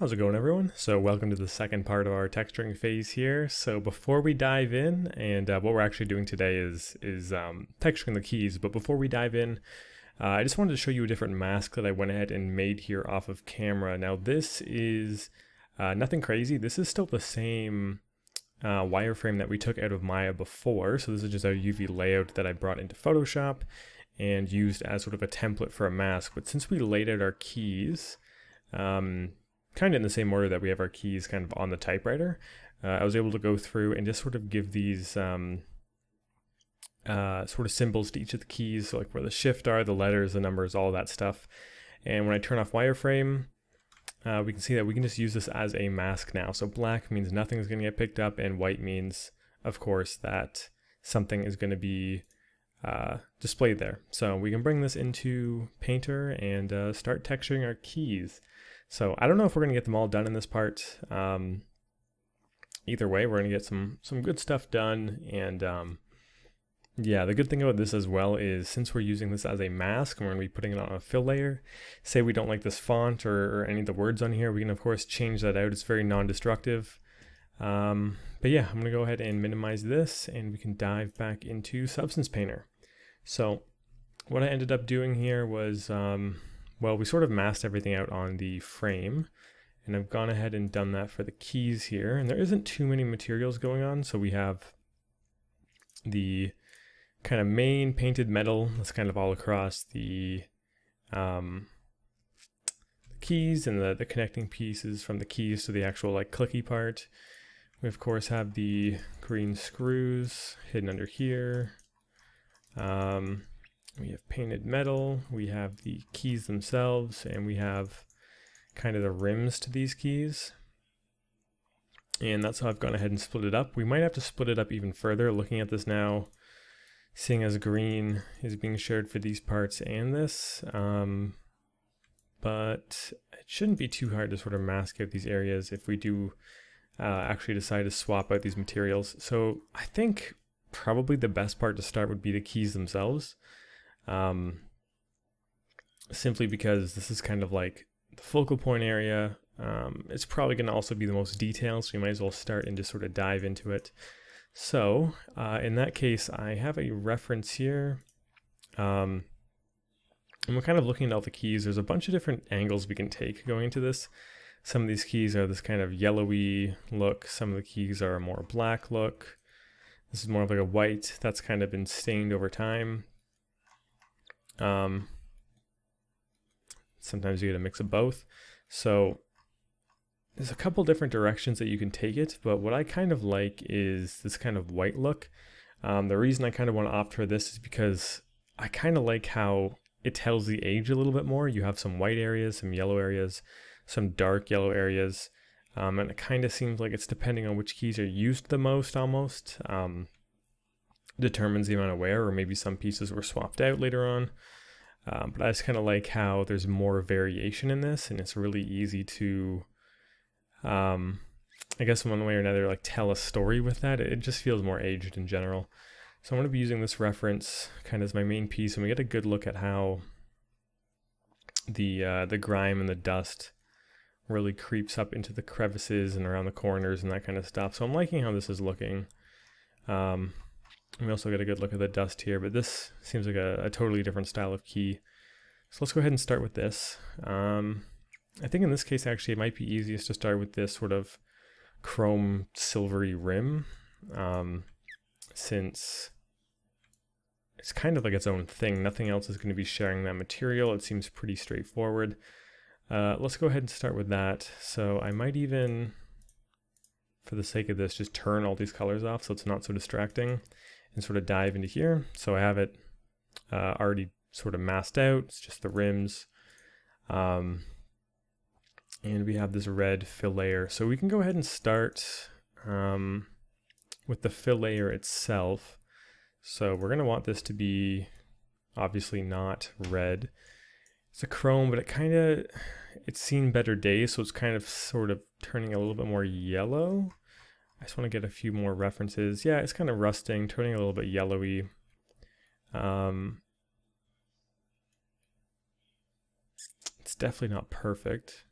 How's it going, everyone? So welcome to the second part of our texturing phase here. So before we dive in, and what we're actually doing today is texturing the keys, but before we dive in, I just wanted to show you a different mask that I went ahead and made here off of camera. Now this is nothing crazy. This is still the same wireframe that we took out of Maya before. So this is just a UV layout that I brought into Photoshop and used as sort of a template for a mask. But since we laid out our keys, kind of in the same order that we have our keys kind of on the typewriter, I was able to go through and just sort of give these sort of symbols to each of the keys, so like where the shift are, the letters, the numbers, all of that stuff. And when I turn off wireframe, we can see that we can just use this as a mask now. So black means nothing is going to get picked up, and white means, of course, that something is going to be displayed there. So we can bring this into Painter and start texturing our keys. So I don't know if we're going to get them all done in this part. Either way, we're going to get some good stuff done. And yeah, the good thing about this as well is since we're using this as a mask and we're going to be putting it on a fill layer, say we don't like this font or any of the words on here, we can of course change that out. It's very non-destructive. But yeah, I'm going to go ahead and minimize this and we can dive back into Substance Painter. So what I ended up doing here was, well, we sort of masked everything out on the frame, and I've gone ahead and done that for the keys here, and there isn't too many materials going on. So we have the kind of main painted metal that's kind of all across the keys, and the connecting pieces from the keys to the actual like clicky part. We of course have the green screws hidden under here. We have painted metal, we have the keys themselves, and we have kind of the rims to these keys. And that's how I've gone ahead and split it up. We might have to split it up even further looking at this now, seeing as green is being shared for these parts and this. But it shouldn't be too hard to sort of mask out these areas if we do actually decide to swap out these materials. So I think probably the best part to start would be the keys themselves. Simply because this is kind of like the focal point area. It's probably going to also be the most detailed, so you might as well start and just sort of dive into it. So in that case, I have a reference here. And we're kind of looking at all the keys. There's a bunch of different angles we can take going into this. Some of these keys are this kind of yellowy look. Some of the keys are a more black look. This is more of like a white that's kind of been stained over time. Sometimes you get a mix of both. So there's a couple different directions that you can take it, but what I kind of like is this kind of white look. The reason I kind of want to opt for this is because I kind of like how it tells the age a little bit more. You have some white areas, some yellow areas, some dark yellow areas, and it kind of seems like it's depending on which keys are used the most almost. Determines the amount of wear, or maybe some pieces were swapped out later on. But I just kind of like how there's more variation in this, and it's really easy to, I guess one way or another, like tell a story with that. It just feels more aged in general. So I'm going to be using this reference kind of as my main piece, and we get a good look at how the grime and the dust really creeps up into the crevices and around the corners and that kind of stuff. So I'm liking how this is looking. We also get a good look at the dust here, but this seems like a totally different style of key. So let's go ahead and start with this. I think in this case, actually, it might be easiest to start with this sort of chrome silvery rim, since it's kind of like its own thing. Nothing else is going to be sharing that material. It seems pretty straightforward. Let's go ahead and start with that. So I might even, for the sake of this, just turn all these colors off so it's not so distracting, and sort of dive into here. So I have it already sort of masked out. It's just the rims. And we have this red fill layer. So we can go ahead and start with the fill layer itself. So we're going to want this to be obviously not red. It's a chrome, but it's seen better days, so it's kind of sort of turning a little bit more yellow. I just want to get a few more references. Yeah, it's kind of rusting, turning a little bit yellowy. It's definitely not perfect.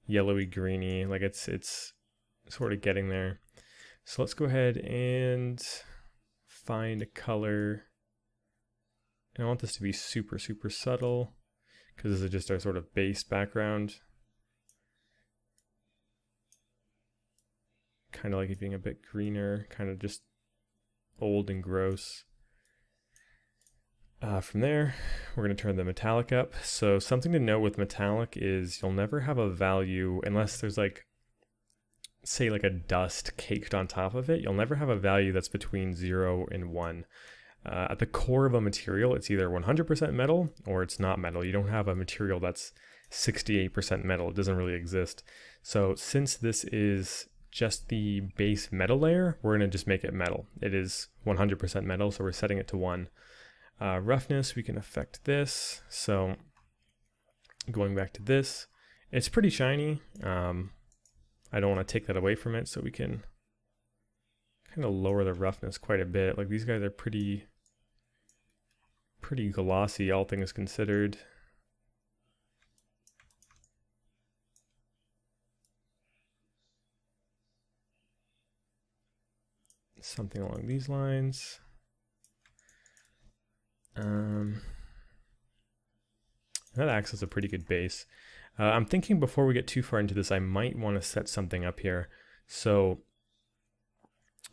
yellowy greeny, like it's sort of getting there. So let's go ahead and find a color. And I want this to be super, super subtle because this is just our sort of base background. Kind of like it being a bit greener, kind of just old and gross. From there, we're going to turn the metallic up. So something to note with metallic is you'll never have a value unless there's like, say like a dust caked on top of it. You'll never have a value that's between 0 and 1. At the core of a material, it's either 100% metal or it's not metal. You don't have a material that's 68% metal. It doesn't really exist. So since this is just the base metal layer, we're going to just make it metal. It is 100% metal, so we're setting it to 1. Roughness, we can affect this. So going back to this, it's pretty shiny. I don't want to take that away from it, so we can kind of lower the roughness quite a bit. Like these guys are pretty glossy, all things considered. Something along these lines. That acts as a pretty good base. I'm thinking before we get too far into this, I might want to set something up here. So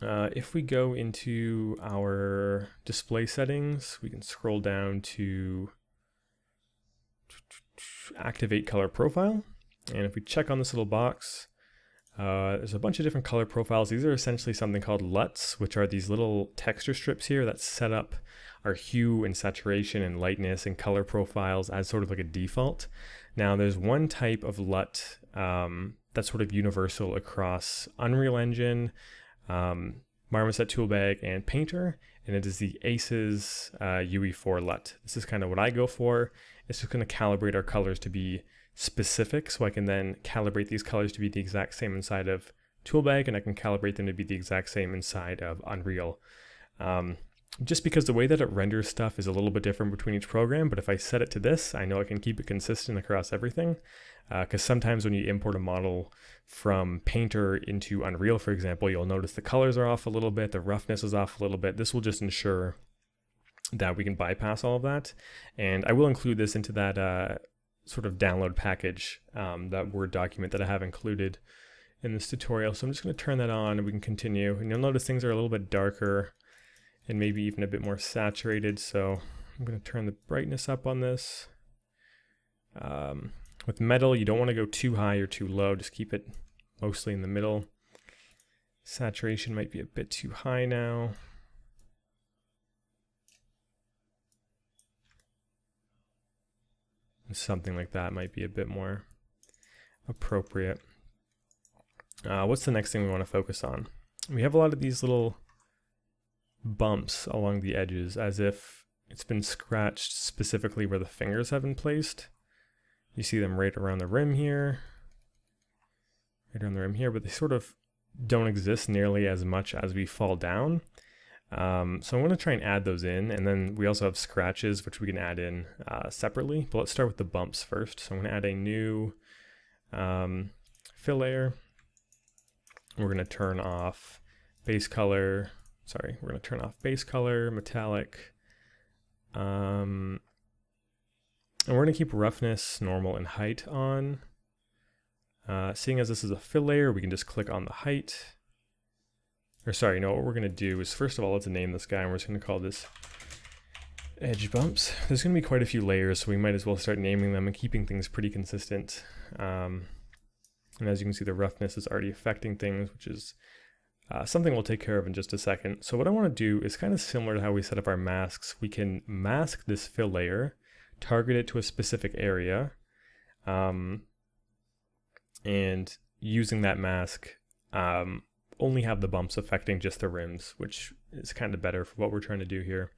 if we go into our display settings, we can scroll down to activate color profile. And if we check on this little box, there's a bunch of different color profiles. These are essentially something called LUTs, which are these little texture strips here that set up our hue and saturation and lightness and color profiles as sort of like a default. Now there's one type of LUT that's sort of universal across Unreal Engine, marmoset toolbag, and Painter, and it is the ACES UE4 LUT. This is kind of what I go for. It's just going to calibrate our colors to be specific, so I can then calibrate these colors to be the exact same inside of toolbag, and I can calibrate them to be the exact same inside of Unreal. Just because the way that it renders stuff is a little bit different between each program, but if I set it to this, I know I can keep it consistent across everything. Because sometimes when you import a model from Painter into Unreal, for example, you'll notice the colors are off a little bit, the roughness is off a little bit. This will just ensure that we can bypass all of that. And I will include this into that sort of download package, that Word document that I have included in this tutorial. So I'm just going to turn that on and we can continue. And you'll notice things are a little bit darker and maybe even a bit more saturated. So I'm going to turn the brightness up on this. With metal, you don't want to go too high or too low. Just keep it mostly in the middle. Saturation might be a bit too high now. Something like that might be a bit more appropriate. What's the next thing we want to focus on? We have a lot of these little bumps along the edges, as if it's been scratched specifically where the fingers have been placed. You see them right around the rim here, but they sort of don't exist nearly as much as we fall down. So I'm going to try and add those in, and then we also have scratches which we can add in separately, but let's start with the bumps first. So I'm going to add a new fill layer. We're going to turn off base color, metallic, and we're going to keep roughness, normal, and height on. Seeing as this is a fill layer, we can just click on the height. Or sorry, no, what we're going to do is, first of all, let's name this guy, and we're just going to call this edge bumps. There's going to be quite a few layers, so we might as well start naming them and keeping things pretty consistent. And as you can see, the roughness is already affecting things, which is something we'll take care of in just a second. So what I want to do is kind of similar to how we set up our masks. We can mask this fill layer, target it to a specific area, and using that mask, only have the bumps affecting just the rims, which is kind of better for what we're trying to do here.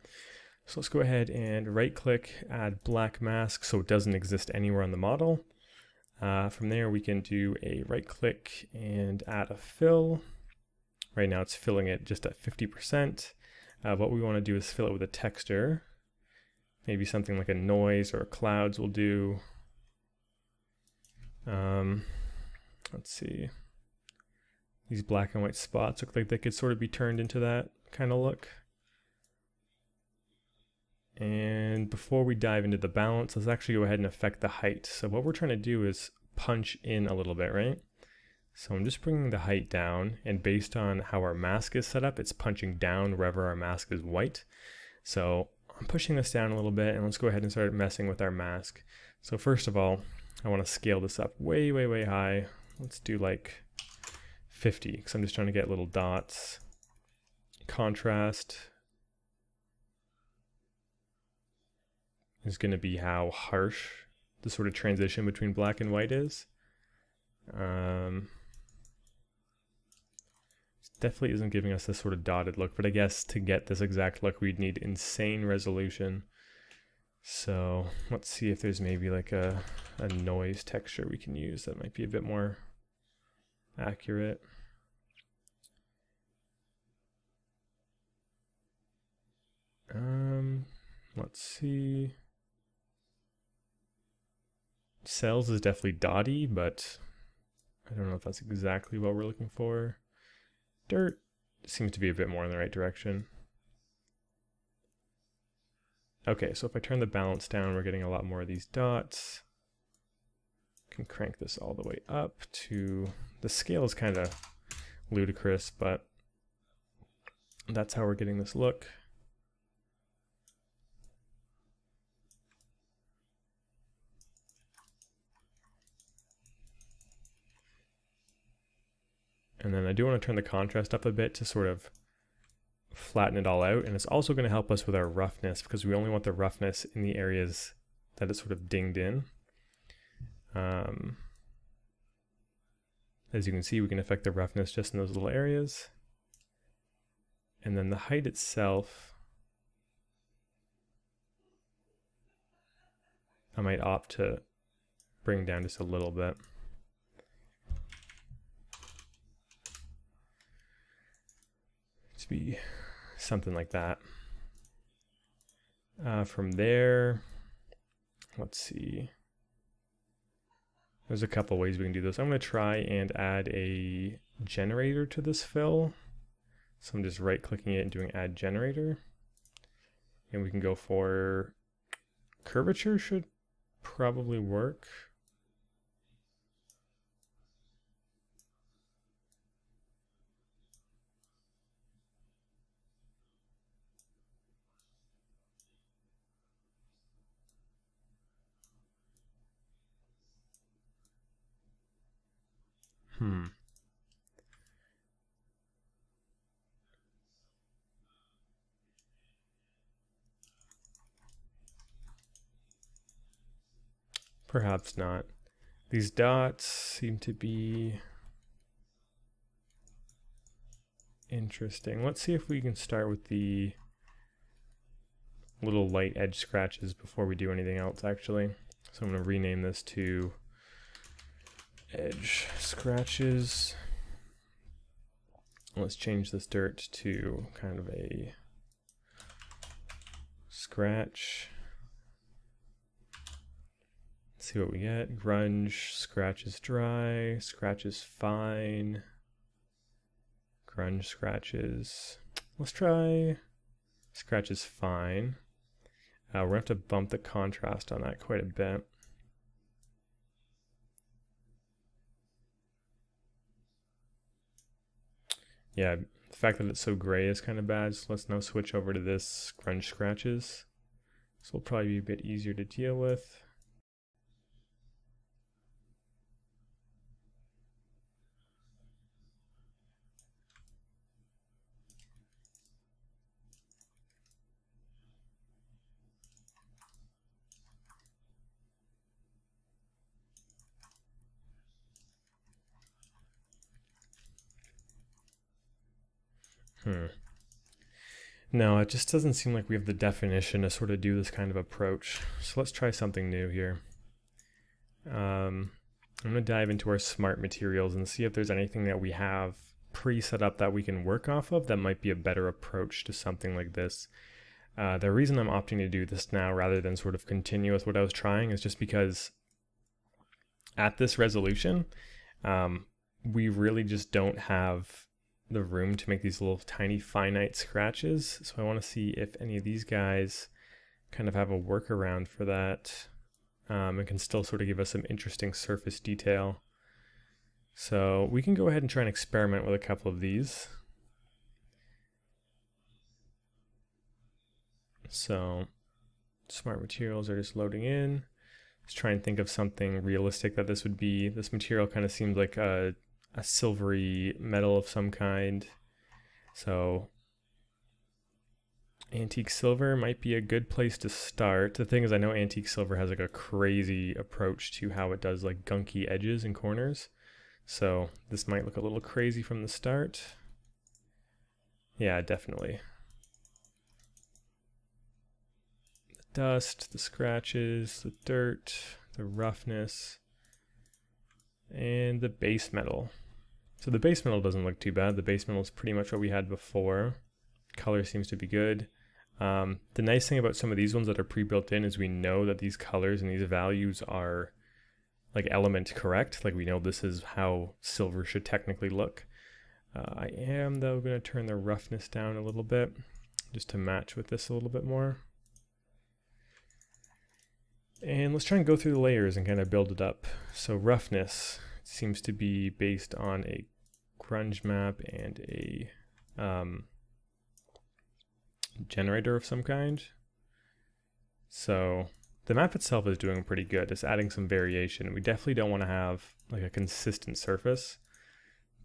So let's go ahead and right click, add black mask so it doesn't exist anywhere on the model. From there we can do a right click and add a fill. Right now it's filling it just at 50%. What we want to do is fill it with a texture. Maybe something like a noise or clouds will do. Let's see. These black and white spots look like they could sort of be turned into that kind of look. And before we dive into the balance, let's actually go ahead and affect the height. So what we're trying to do is punch in a little bit, right? So I'm just bringing the height down, and based on how our mask is set up, it's punching down wherever our mask is white. So I'm pushing this down a little bit, and let's go ahead and start messing with our mask. So first of all, I want to scale this up way, way, way high. Let's do like 50, because I'm just trying to get little dots. Contrast is going to be how harsh the sort of transition between black and white is. Definitely isn't giving us this sort of dotted look, but I guess to get this exact look we'd need insane resolution. So let's see if there's maybe like a noise texture we can use that might be a bit more accurate. Let's see. Cells is definitely dotty, but I don't know if that's exactly what we're looking for. Dirt seems to be a bit more in the right direction. Okay, so if I turn the balance down, we're getting a lot more of these dots. Can crank this all the way up to, the scale is kind of ludicrous, but that's how we're getting this look. And then I do want to turn the contrast up a bit to sort of flatten it all out. And it's also going to help us with our roughness, because we only want the roughness in the areas that it's sort of dinged in. As you can see, we can affect the roughness just in those little areas. And then the height itself, I might opt to bring down just a little bit. To be something like that. From there, let's see. There's a couple ways we can do this. I'm going to try and add a generator to this fill. So I'm just right clicking it and doing add generator. And we can go for curvature, should probably work. Perhaps not. These dots seem to be interesting. Let's see if we can start with the little light edge scratches before we do anything else, actually. So I'm going to rename this to edge scratches. Let's change this dirt to kind of a scratch. Let's see what we get. Grunge, scratch is dry, scratch is fine. Grunge scratches. Let's try scratch is fine. We're going to have to bump the contrast on that quite a bit. Yeah, the fact that it's so gray is kind of bad, so let's now switch over to this grunge scratches. This will probably be a bit easier to deal with. No, it just doesn't seem like we have the definition to sort of do this kind of approach. So let's try something new here. I'm going to dive into our smart materials and see if there's anything that we have pre-set up that we can work off of that might be a better approach to something like this. The reason I'm opting to do this now rather than sort of continue with what I was trying is just because at this resolution, we really just don't have the room to make these little tiny finite scratches. So I want to see if any of these guys kind of have a workaround for that, and can still sort of give us some interesting surface detail. So we can go ahead and try and experiment with a couple of these. So smart materials are just loading in. Let's try and think of something realistic that this would be. This material kind of seems like a silvery metal of some kind. So antique silver might be a good place to start. The thing is, I know antique silver has like a crazy approach to how it does like gunky edges and corners. So this might look a little crazy from the start. Yeah, definitely. The dust, the scratches, the dirt, the roughness, and the base metal. So the base metal doesn't look too bad. The base metal is pretty much what we had before. Color seems to be good. The nice thing about some of these ones that are pre-built in is we know that these colors and these values are like element correct. Like we know this is how silver should technically look. I am though going to turn the roughness down a little bit just to match with this a little bit more. And let's try and go through the layers and kind of build it up. So roughness seems to be based on a grunge map and a generator of some kind. So the map itself is doing pretty good. It's adding some variation. We definitely don't want to have like a consistent surface,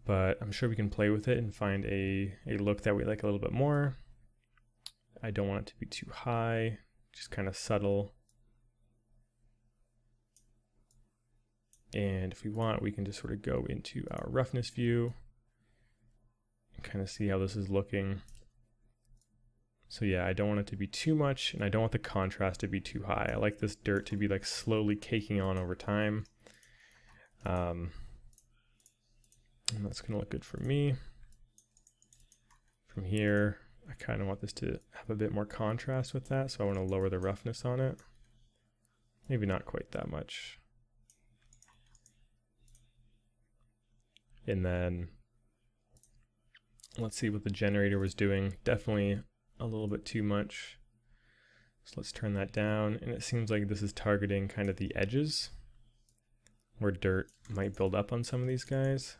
but I'm sure we can play with it and find a look that we like a little bit more. I don't want it to be too high, just kind of subtle. And if we want, we can just sort of go into our roughness view and kind of see how this is looking. So yeah, I don't want it to be too much, and I don't want the contrast to be too high. I like this dirt to be like slowly caking on over time. And that's gonna look good for me. From here, I kind of want this to have a bit more contrast with that, so I want to lower the roughness on it. Maybe not quite that much. And then let's see what the generator was doing. Definitely a little bit too much. So let's turn that down, and it seems like this is targeting kind of the edges where dirt might build up on some of these guys.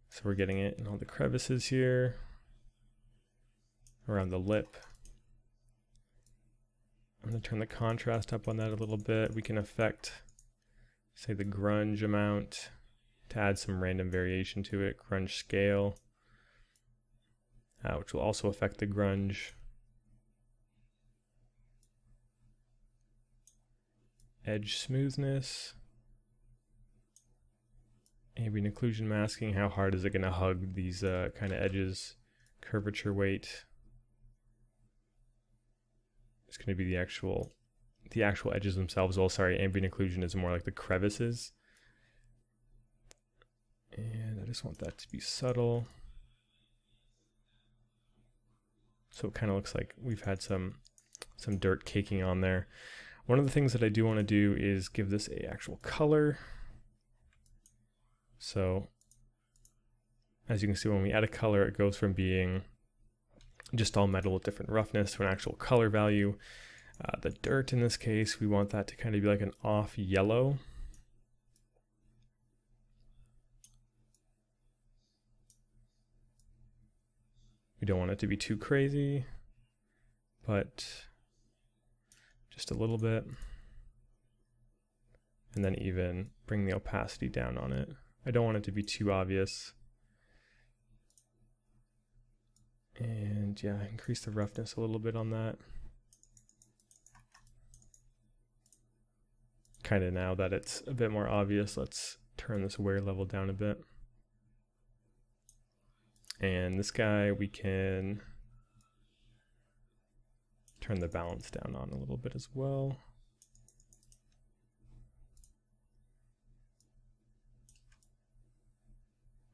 So we're getting it in all the crevices here, around the lip. I'm going to turn the contrast up on that a little bit. We can affect, say, the grunge amount to add some random variation to it, grunge scale, which will also affect the grunge. Edge smoothness. Ambient occlusion masking, how hard is it going to hug these kind of edges? Curvature weight. It's going to be the actual edges themselves. Well, sorry, ambient occlusion is more like the crevices. And I just want that to be subtle. So it kind of looks like we've had some dirt caking on there. One of the things that I do want to do is give this an actual color. So as you can see, when we add a color, it goes from being just all metal with different roughness to an actual color value. The dirt in this case, we want that to kind of be like an off yellow. We don't want it to be too crazy, but just a little bit. And then even bring the opacity down on it. I don't want it to be too obvious. And yeah, increase the roughness a little bit on that. Kind of now that it's a bit more obvious, let's turn this wear level down a bit. And this guy, we can turn the balance down on a little bit as well.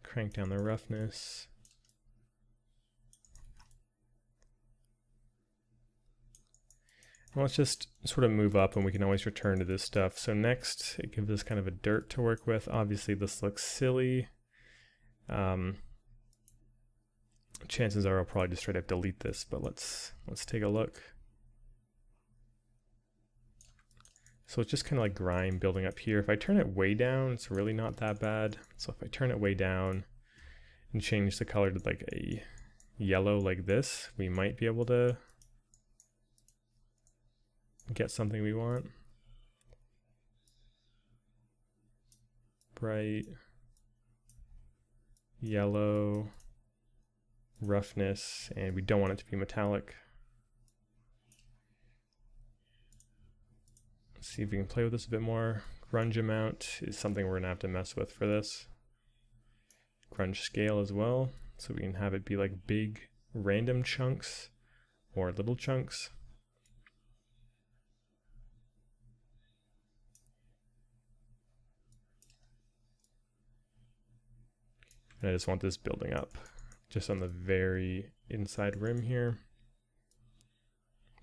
Crank down the roughness. let's just sort of move up and we can always return to this stuff. So next, it gives us kind of a dirt to work with. Obviously this looks silly. Chances are I'll probably just straight up delete this, but let's take a look. So it's just kind of like grime building up here. If I turn it way down, it's really not that bad. So if I turn it way down and change the color to like a yellow like this, we might be able to get something we want. Bright yellow, roughness, and we don't want it to be metallic. Let's see if we can play with this a bit more. Grunge amount is something we're gonna have to mess with for this. Grunge scale as well, so we can have it be like big random chunks or little chunks. And I just want this building up just on the very inside rim here.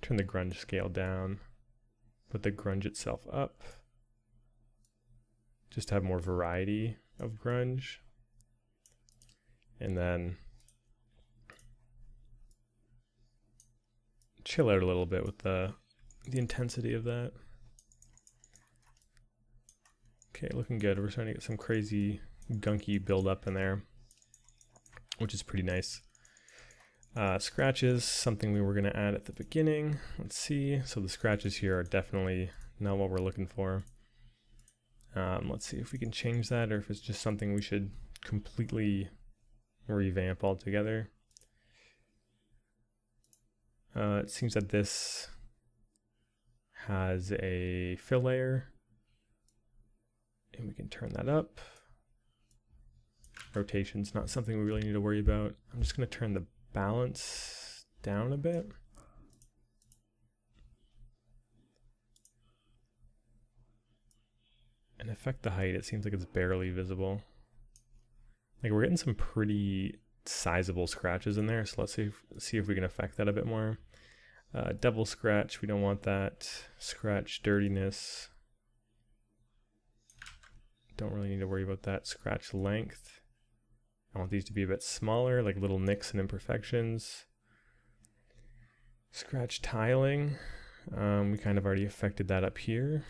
Turn the grunge scale down, put the grunge itself up, just to have more variety of grunge. And then chill out a little bit with the intensity of that. Okay, looking good. We're starting to get some crazy gunky build up in there, which is pretty nice. Scratches, something we were going to add at the beginning. Let's see. So the scratches here are definitely not what we're looking for. Let's see if we can change that, or if it's just something we should completely revamp altogether. It seems that this has a fill layer, and we can turn that up. Rotation's not something we really need to worry about. I'm just going to turn the balance down a bit. And affect the height. It seems like it's barely visible. Like we're getting some pretty sizable scratches in there, so let's see if we can affect that a bit more. Double scratch, we don't want that. Scratch dirtiness. Don't really need to worry about that. Scratch length. I want these to be a bit smaller, like little nicks and imperfections. Scratch tiling. We kind of already affected that up here.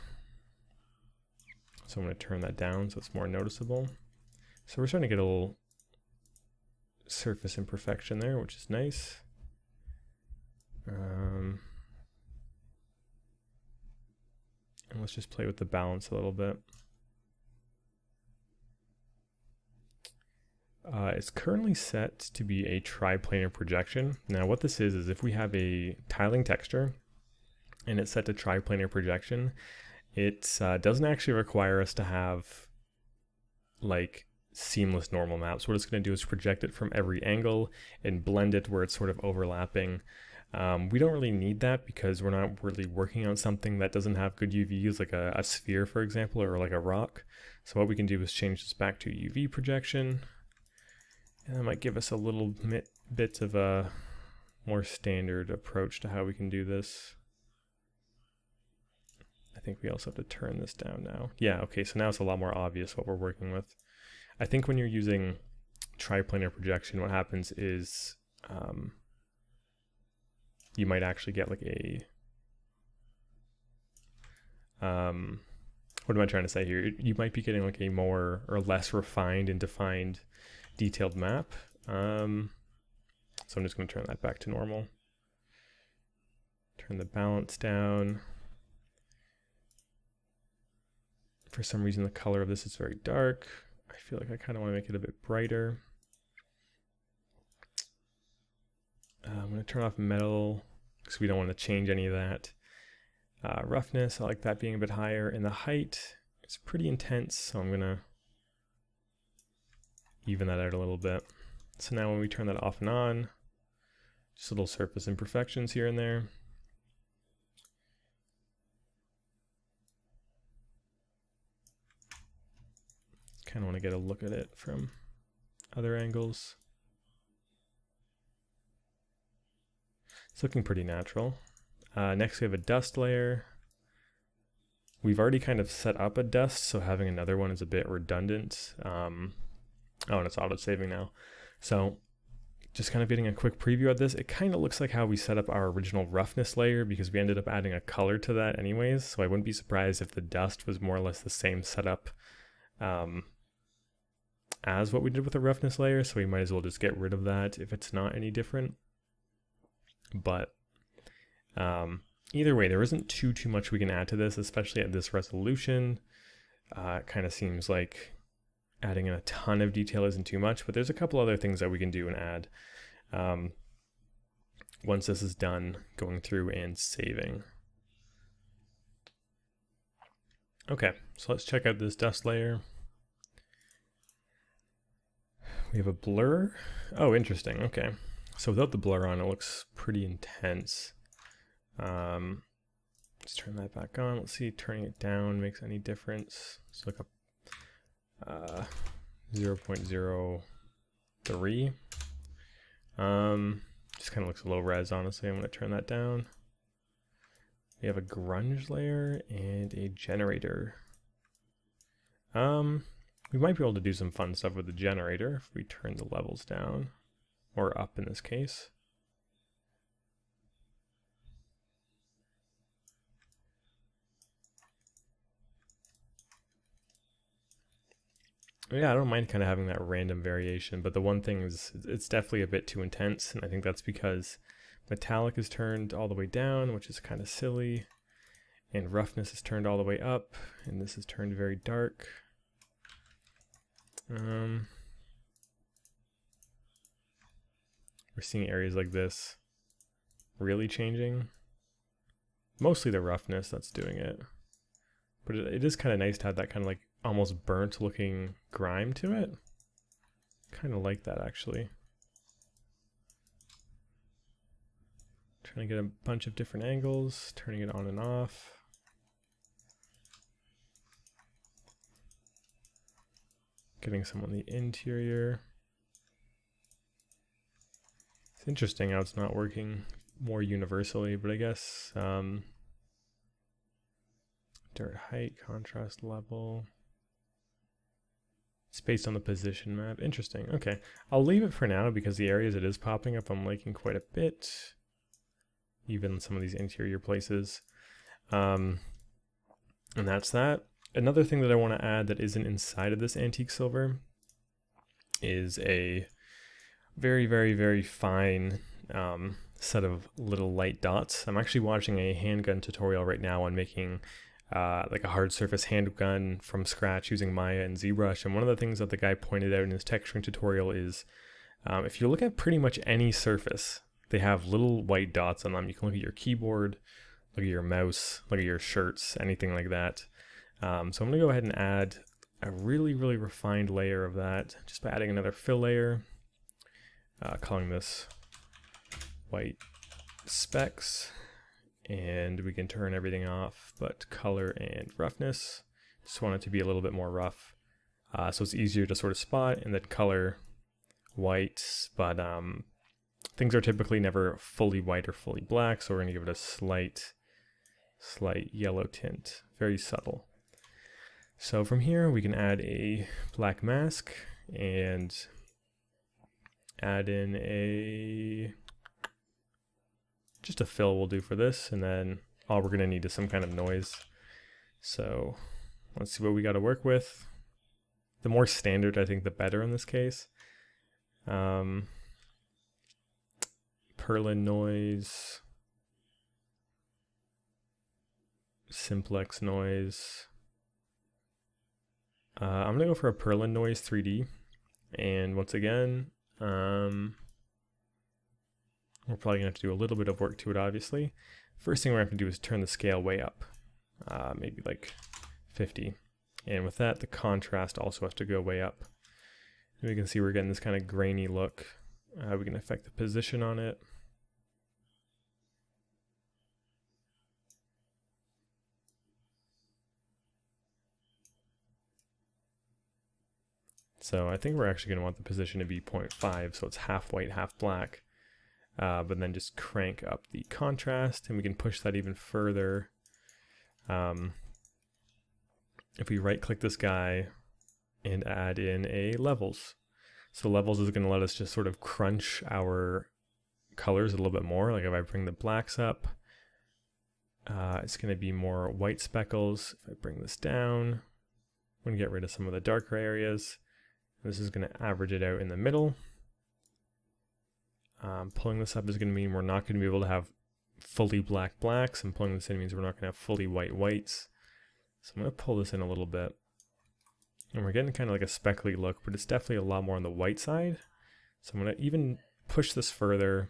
So I'm going to turn that down so it's more noticeable. So we're starting to get a little surface imperfection there, which is nice. And let's just play with the balance a little bit. It's currently set to be a triplanar projection. Now what this is if we have a tiling texture and it's set to triplanar projection, it doesn't actually require us to have like seamless normal maps. What it's going to do is project it from every angle and blend it where it's sort of overlapping. We don't really need that because we're not really working on something that doesn't have good UVs, like a sphere, for example, or like a rock. So what we can do is change this back to UV projection. And that might give us a little bit of a more standard approach to how we can do this. I think we also have to turn this down now. Yeah, okay, so now it's a lot more obvious what we're working with. I think when you're using triplanar projection, what happens is you might actually get like a... what am I trying to say here? You might be getting like a more or less refined and defined detailed map. So I'm just going to turn that back to normal. Turn the balance down. For some reason the color of this is very dark. I feel like I kind of want to make it a bit brighter. I'm going to turn off metal because we don't want to change any of that. Roughness, I like that being a bit higher, and the height is pretty intense, so I'm going to even that out a little bit. So now when we turn that off and on, just little surface imperfections here and there. Kind of want to get a look at it from other angles. It's looking pretty natural. Next we have a dust layer. We've already kind of set up a dust, so having another one is a bit redundant. Oh, and it's auto-saving now. So just kind of getting a quick preview of this. It kind of looks like how we set up our original roughness layer, because we ended up adding a color to that anyways. So I wouldn't be surprised if the dust was more or less the same setup as what we did with the roughness layer. So we might as well just get rid of that if it's not any different. But either way, there isn't too much we can add to this, especially at this resolution. It kind of seems like adding in a ton of detail isn't too much, but there's a couple other things that we can do and add once this is done going through and saving. Okay, so let's check out this dust layer. We have a blur. Oh, interesting. Okay, so without the blur on, it looks pretty intense. Let's turn that back on. Let's see if turning it down makes any difference. Let's look up 0.03. Just kind of looks low res, honestly. I'm going to turn that down. We have a grunge layer and a generator. We might be able to do some fun stuff with the generator if we turn the levels down, or up in this case. Yeah, I don't mind kind of having that random variation, but the one thing is it's definitely a bit too intense, and I think that's because metallic is turned all the way down, which is kind of silly, and roughness is turned all the way up, and this is turned very dark. We're seeing areas like this really changing. Mostly the roughness that's doing it, but it is kind of nice to have that kind of like almost burnt looking grime to it. Kind of like that actually. Trying to get a bunch of different angles, turning it on and off. Getting some on the interior. It's interesting how it's not working more universally, but I guess dirt height, contrast level. It's based on the position map. Interesting. Okay, I'll leave it for now because the areas it is popping up I'm liking quite a bit. Even some of these interior places. And that's that. Another thing that I want to add that isn't inside of this antique silver is a very, very, very fine set of little light dots. I'm actually watching a handgun tutorial right now on making like a hard surface handgun from scratch using Maya and Zbrush, and one of the things that the guy pointed out in his texturing tutorial is if you look at pretty much any surface, they have little white dots on them. You can look at your keyboard, look at your mouse, look at your shirts, anything like that. So I'm going to go ahead and add a really, really refined layer of that just by adding another fill layer, calling this white specks. And we can turn everything off but color and roughness. Just want it to be a little bit more rough, so it's easier to sort of spot, and then color white, but things are typically never fully white or fully black, so we're going to give it a slight yellow tint, very subtle. So from here we can add a black mask and add in just a fill will do for this, and then all we're going to need is some kind of noise. So let's see what we got to work with. The more standard, I think, the better in this case. Perlin noise, simplex noise. I'm going to go for a Perlin noise 3D, and once again, we're probably going to have to do a little bit of work to it, obviously. First thing we're going to have to do is turn the scale way up, maybe like 50. And with that, the contrast also has to go way up. And we can see we're getting this kind of grainy look. We can affect the position on it. So I think we're actually going to want the position to be 0.5, so it's half white, half black. but then just crank up the contrast, and we can push that even further. If we right click this guy and add in a levels. So levels is going to let us just sort of crunch our colors a little bit more. Like if I bring the blacks up, it's going to be more white speckles. If I bring this down, I'm going to get rid of some of the darker areas. This is going to average it out in the middle. Pulling this up is going to mean we're not going to be able to have fully black blacks, and pulling this in means we're not going to have fully white whites. So I'm going to pull this in a little bit. And we're getting kind of like a speckly look, but it's definitely a lot more on the white side. So I'm going to even push this further,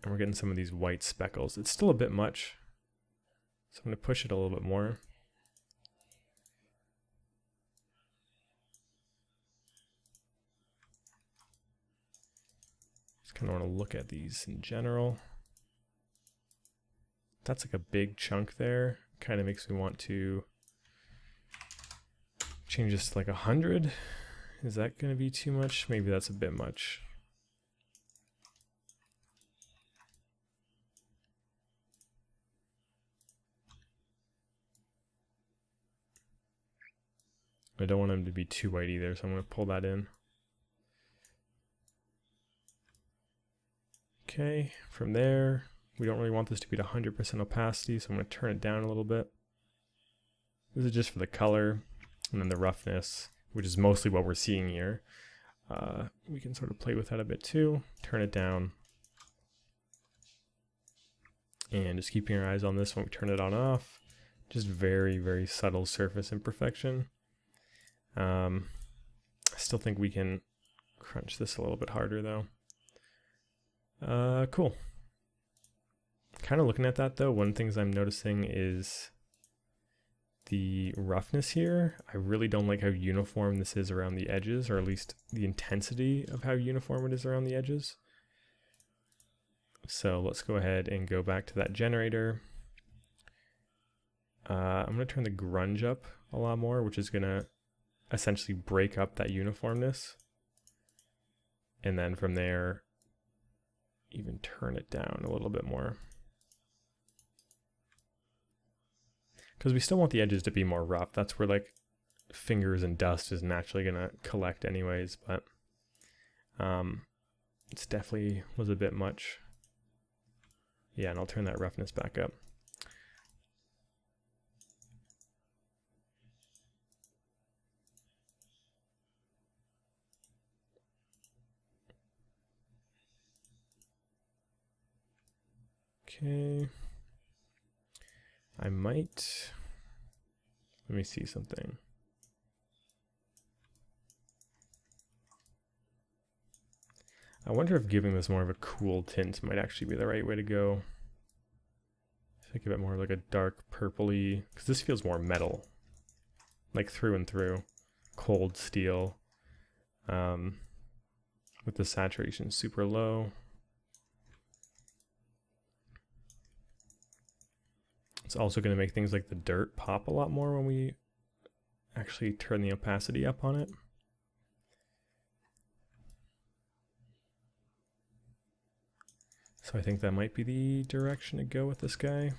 and we're getting some of these white speckles. It's still a bit much, so I'm going to push it a little bit more. Just kind of want to look at these in general. That's like a big chunk there. Kind of makes me want to change this to like 100. Is that going to be too much? Maybe that's a bit much. I don't want them to be too white either, so I'm going to pull that in. Okay, from there, we don't really want this to be at 100% opacity, so I'm going to turn it down a little bit. This is just for the color, and then the roughness, which is mostly what we're seeing here. We can sort of play with that a bit too, turn it down. And just keeping our eyes on this when we turn it on off. Just very, very subtle surface imperfection. I still think we can crunch this a little bit harder though. Cool. Kind of looking at that though, one of the things I'm noticing is the roughness here. I really don't like how uniform this is around the edges, or at least the intensity of how uniform it is around the edges. So let's go ahead and go back to that generator. I'm going to turn the grunge up a lot more, which is going to essentially break up that uniformness. And then from there, even turn it down a little bit more. Because we still want the edges to be more rough. That's where like fingers and dust is naturally going to collect anyways, but it's definitely was a bit much. Yeah, and I'll turn that roughness back up. Okay. I might, let me see something. I wonder if giving this more of a cool tint might actually be the right way to go. If I give it more like a dark purpley, because this feels more metal, like through and through, cold steel, with the saturation super low. It's also going to make things like the dirt pop a lot more when we actually turn the opacity up on it. So I think that might be the direction to go with this guy.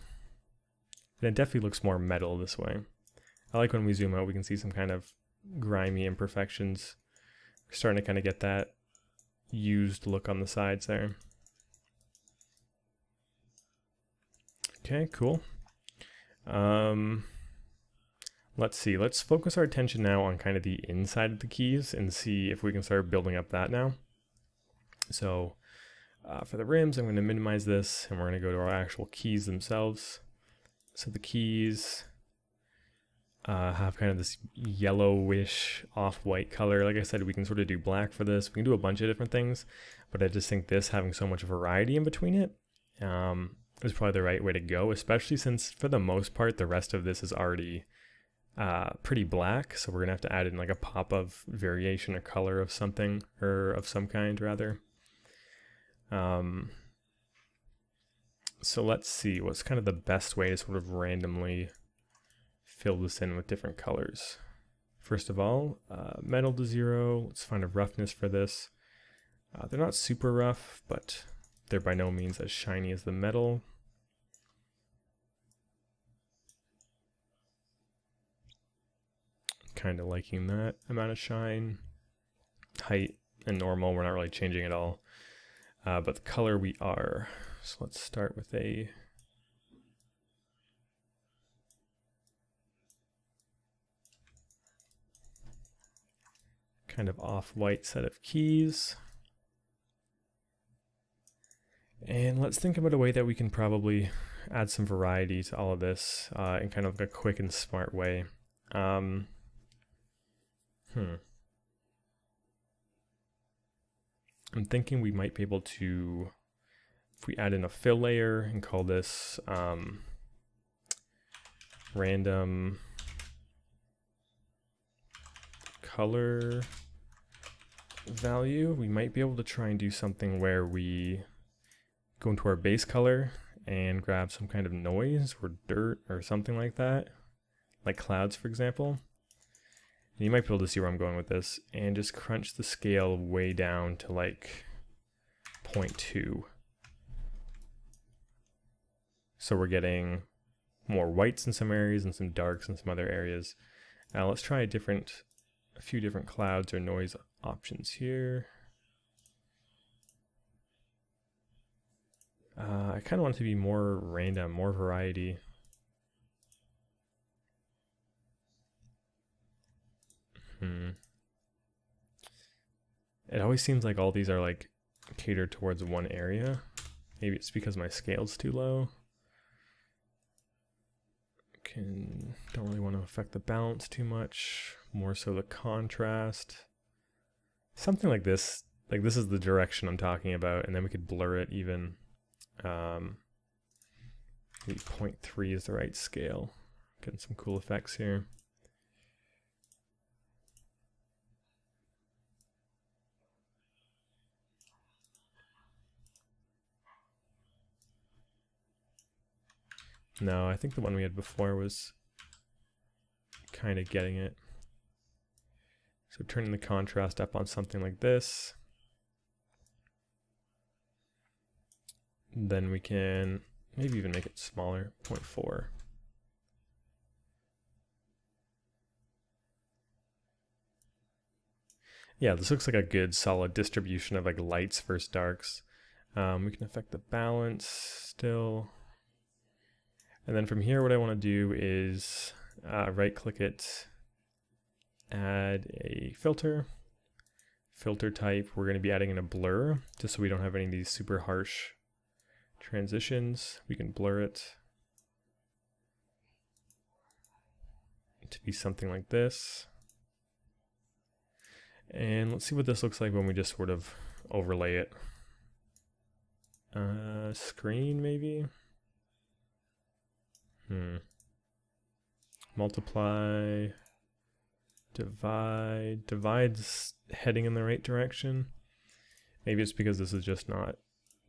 And it definitely looks more metal this way. I like when we zoom out, we can see some kind of grimy imperfections. We're starting to kind of get that used look on the sides there. Okay, cool. Let's see, let's focus our attention now on kind of the inside of the keys and see if we can start building up that now. So for the rims, I'm going to minimize this, and we're going to go to our actual keys themselves. So the keys have kind of this yellowish off-white color. Like I said, we can sort of do black for this. We can do a bunch of different things, but I just think this having so much variety in between it is probably the right way to go, especially since for the most part the rest of this is already pretty black, so we're gonna have to add in like a pop of variation or color of something, or of some kind rather. So let's see what's kind of the best way to sort of randomly fill this in with different colors. First of all, metal to 0. Let's find a roughness for this. They're not super rough, but They're by no means as shiny as the metal. Kind of liking that amount of shine. Height and normal, we're not really changing at all. But the color we are. So let's start with a kind of off-white set of keys. And let's think about a way that we can probably add some variety to all of this in kind of a quick and smart way. I'm thinking we might be able to, if we add in a fill layer and call this random color value, we might be able to try and do something where we go into our base color and grab some kind of noise or dirt or something like that, like clouds, for example. And you might be able to see where I'm going with this, and just crunch the scale way down to like 0.2. So we're getting more whites in some areas and some darks in some other areas. Now let's try a few different clouds or noise options here. I kind of want it to be more random, more variety. It always seems like all these are like catered towards one area. Maybe it's because my scale's too low. Don't really want to affect the balance too much, more so the contrast. Something like this is the direction I'm talking about, and then we could blur it even. Maybe 0.3 is the right scale. Getting some cool effects here. No, I think the one we had before was kind of getting it. So turning the contrast up on something like this. Then we can maybe even make it smaller, 0.4. Yeah, this looks like a good solid distribution of like lights versus darks. We can affect the balance still. And then from here, what I want to do is right click it, add a filter. Filter type, we're going to be adding in a blur, just so we don't have any of these super harsh transitions. We can blur it to be something like this. And let's see what this looks like when we just sort of overlay it. Screen maybe? Multiply, divide. Divide's heading in the right direction. Maybe it's because this is just not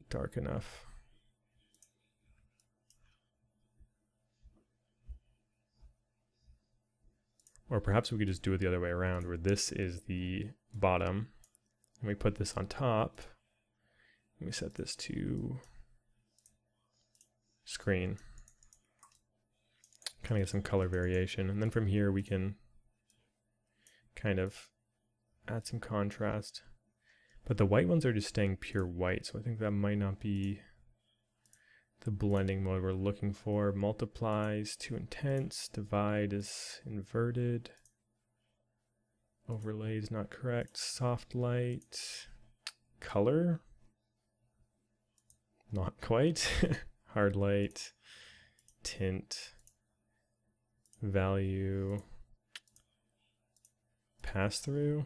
dark enough. Or perhaps we could just do it the other way around, where this is the bottom, and we put this on top, and we set this to screen. Kind of get some color variation, and then from here we can kind of add some contrast. But the white ones are just staying pure white, so I think that might not be the blending mode we're looking for. Multiply is too intense, divide is inverted, overlay is not correct, soft light, color, not quite, hard light, tint, value, pass through.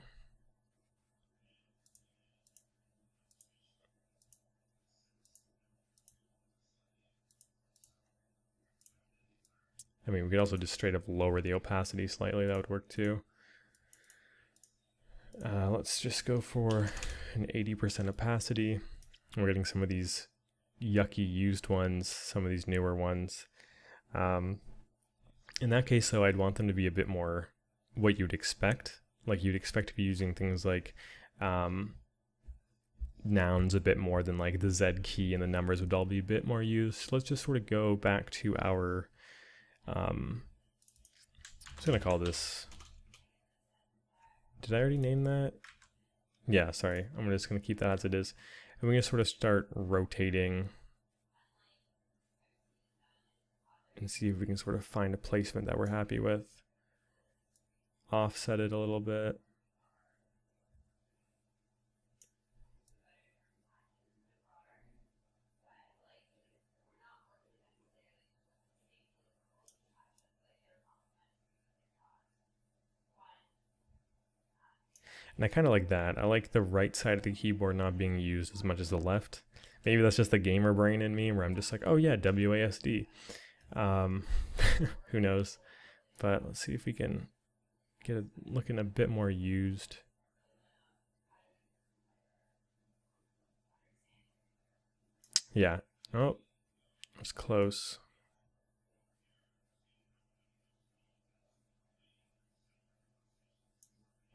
I mean, we could also just straight up lower the opacity slightly, that would work too. Let's just go for an 80% opacity. We're getting some of these yucky used ones, some of these newer ones. In that case, though, I'd want them to be a bit more what you'd expect. Like you'd expect to be using things like nouns a bit more than like the Z key and the numbers would all be a bit more used. So let's just sort of go back to our, I'm just gonna call this, did I already name that? Yeah, sorry, I'm just gonna keep that as it is. And we're gonna sort of start rotating and see if we can sort of find a placement that we're happy with. Offset it a little bit. And I kind of like that. I like the right side of the keyboard not being used as much as the left. Maybe that's just the gamer brain in me where I'm just like, oh yeah, WASD. Who knows? But let's see if we can get it looking a bit more used. Yeah. Oh, it was close.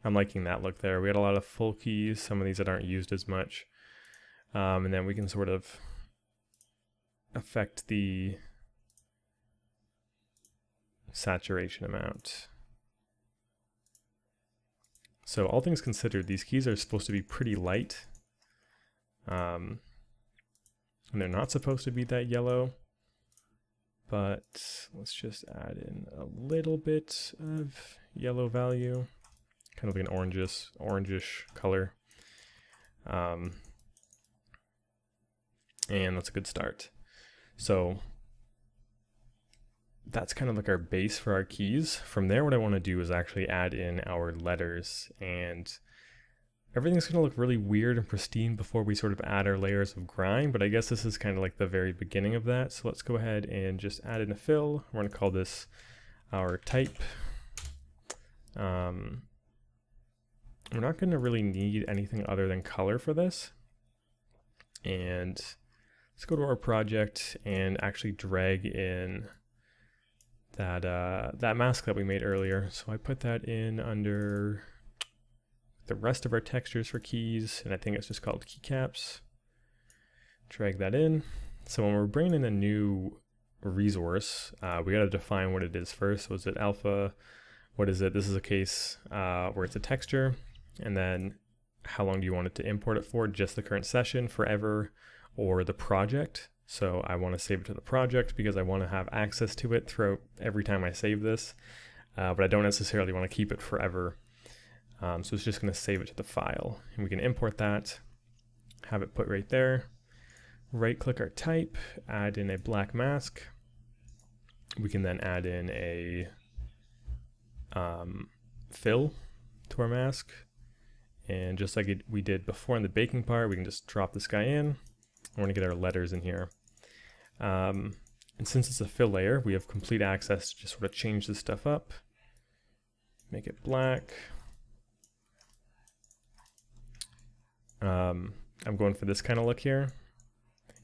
I'm liking that look there. We got a lot of full keys, some of these that aren't used as much. And then we can sort of affect the saturation amount. So all things considered, these keys are supposed to be pretty light. And they're not supposed to be that yellow. But let's just add in a little bit of yellow value. Kind of like an orangish color. And that's a good start. So that's kind of like our base for our keys. From there, what I want to do is actually add in our letters, and everything's going to look really weird and pristine before we sort of add our layers of grime, but I guess this is kind of like the very beginning of that. So let's go ahead and just add in a fill. We're going to call this our type. We're not going to really need anything other than color for this. And let's go to our project and actually drag in that that mask that we made earlier. So I put that in under the rest of our textures for keys, and I think it's just called keycaps. Drag that in. So when we're bringing in a new resource, we got to define what it is first. So is it alpha? What is it? This is a case where it's a texture. And then how long do you want it to import it for? Just the current session, forever, or the project. So I want to save it to the project because I want to have access to it throughout every time I save this. But I don't necessarily want to keep it forever. So it's just going to save it to the file. And we can import that, have it put right there. Right click our type, add in a black mask. We can then add in a fill to our mask. And just like we did before in the baking part, we can just drop this guy in. We're going to get our letters in here. And since it's a fill layer, we have complete access to just sort of change this stuff up. Make it black. I'm going for this kind of look here.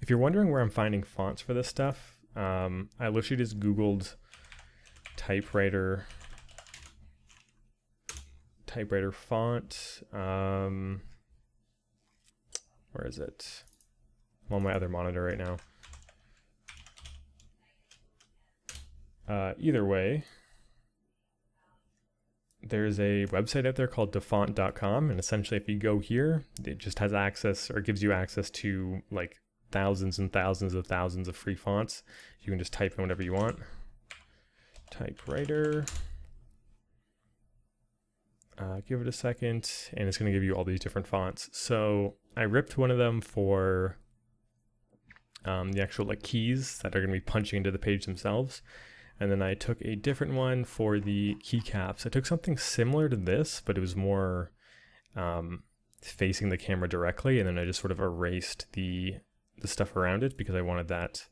If you're wondering where I'm finding fonts for this stuff, I literally just Googled Typewriter font. Where is it? I'm on my other monitor right now. Either way, there's a website out there called defont.com, and essentially if you go here, it just has access, or gives you access to like thousands and thousands of free fonts. You can just type in whatever you want. Typewriter. Give it a second, and it's going to give you all these different fonts. So I ripped one of them for the actual like keys that are going to be punching into the page themselves. And then I took a different one for the keycaps. I took something similar to this, but it was more facing the camera directly, and then I just sort of erased the stuff around it because I wanted that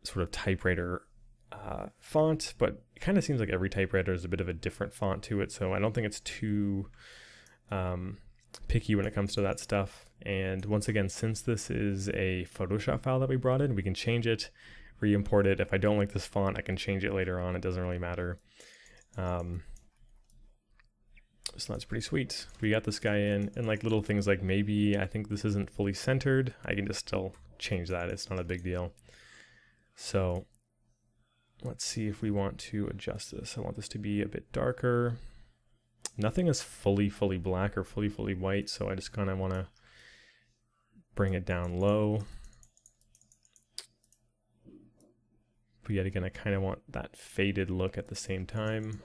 sort of typewriter font, but it kind of seems like every typewriter is a bit of a different font to it, so I don't think it's too picky when it comes to that stuff. And once again, since this is a Photoshop file that we brought in, we can change it, re-import it. If I don't like this font, I can change it later on. It doesn't really matter. So that's pretty sweet. We got this guy in, and like little things like maybe I think this isn't fully centered. I can just still change that. It's not a big deal. So let's see if we want to adjust this. I want this to be a bit darker. Nothing is fully black or fully white, so I just kind of want to bring it down low. But yet again, I kind of want that faded look at the same time.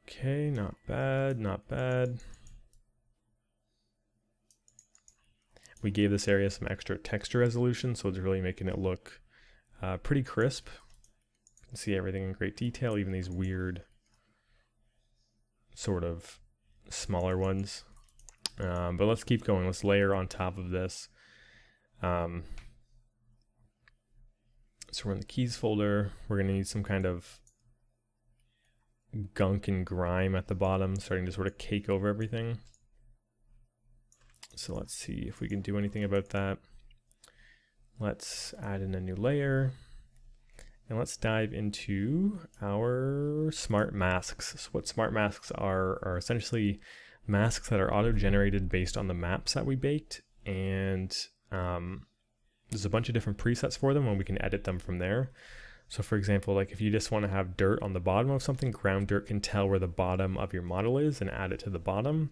Okay, not bad, not bad. We gave this area some extra texture resolution, so it's really making it look pretty crisp. You can see everything in great detail, even these weird sort of smaller ones. But let's keep going. Let's layer on top of this. So we're in the keys folder. We're going to need some kind of gunk and grime at the bottom, starting to sort of cake over everything. So let's see if we can do anything about that. Let's add in a new layer. And let's dive into our smart masks. So what smart masks are essentially masks that are auto-generated based on the maps that we baked. And there's a bunch of different presets for them, and we can edit them from there. So for example, like if you just want to have dirt on the bottom of something, ground dirt can tell where the bottom of your model is and add it to the bottom.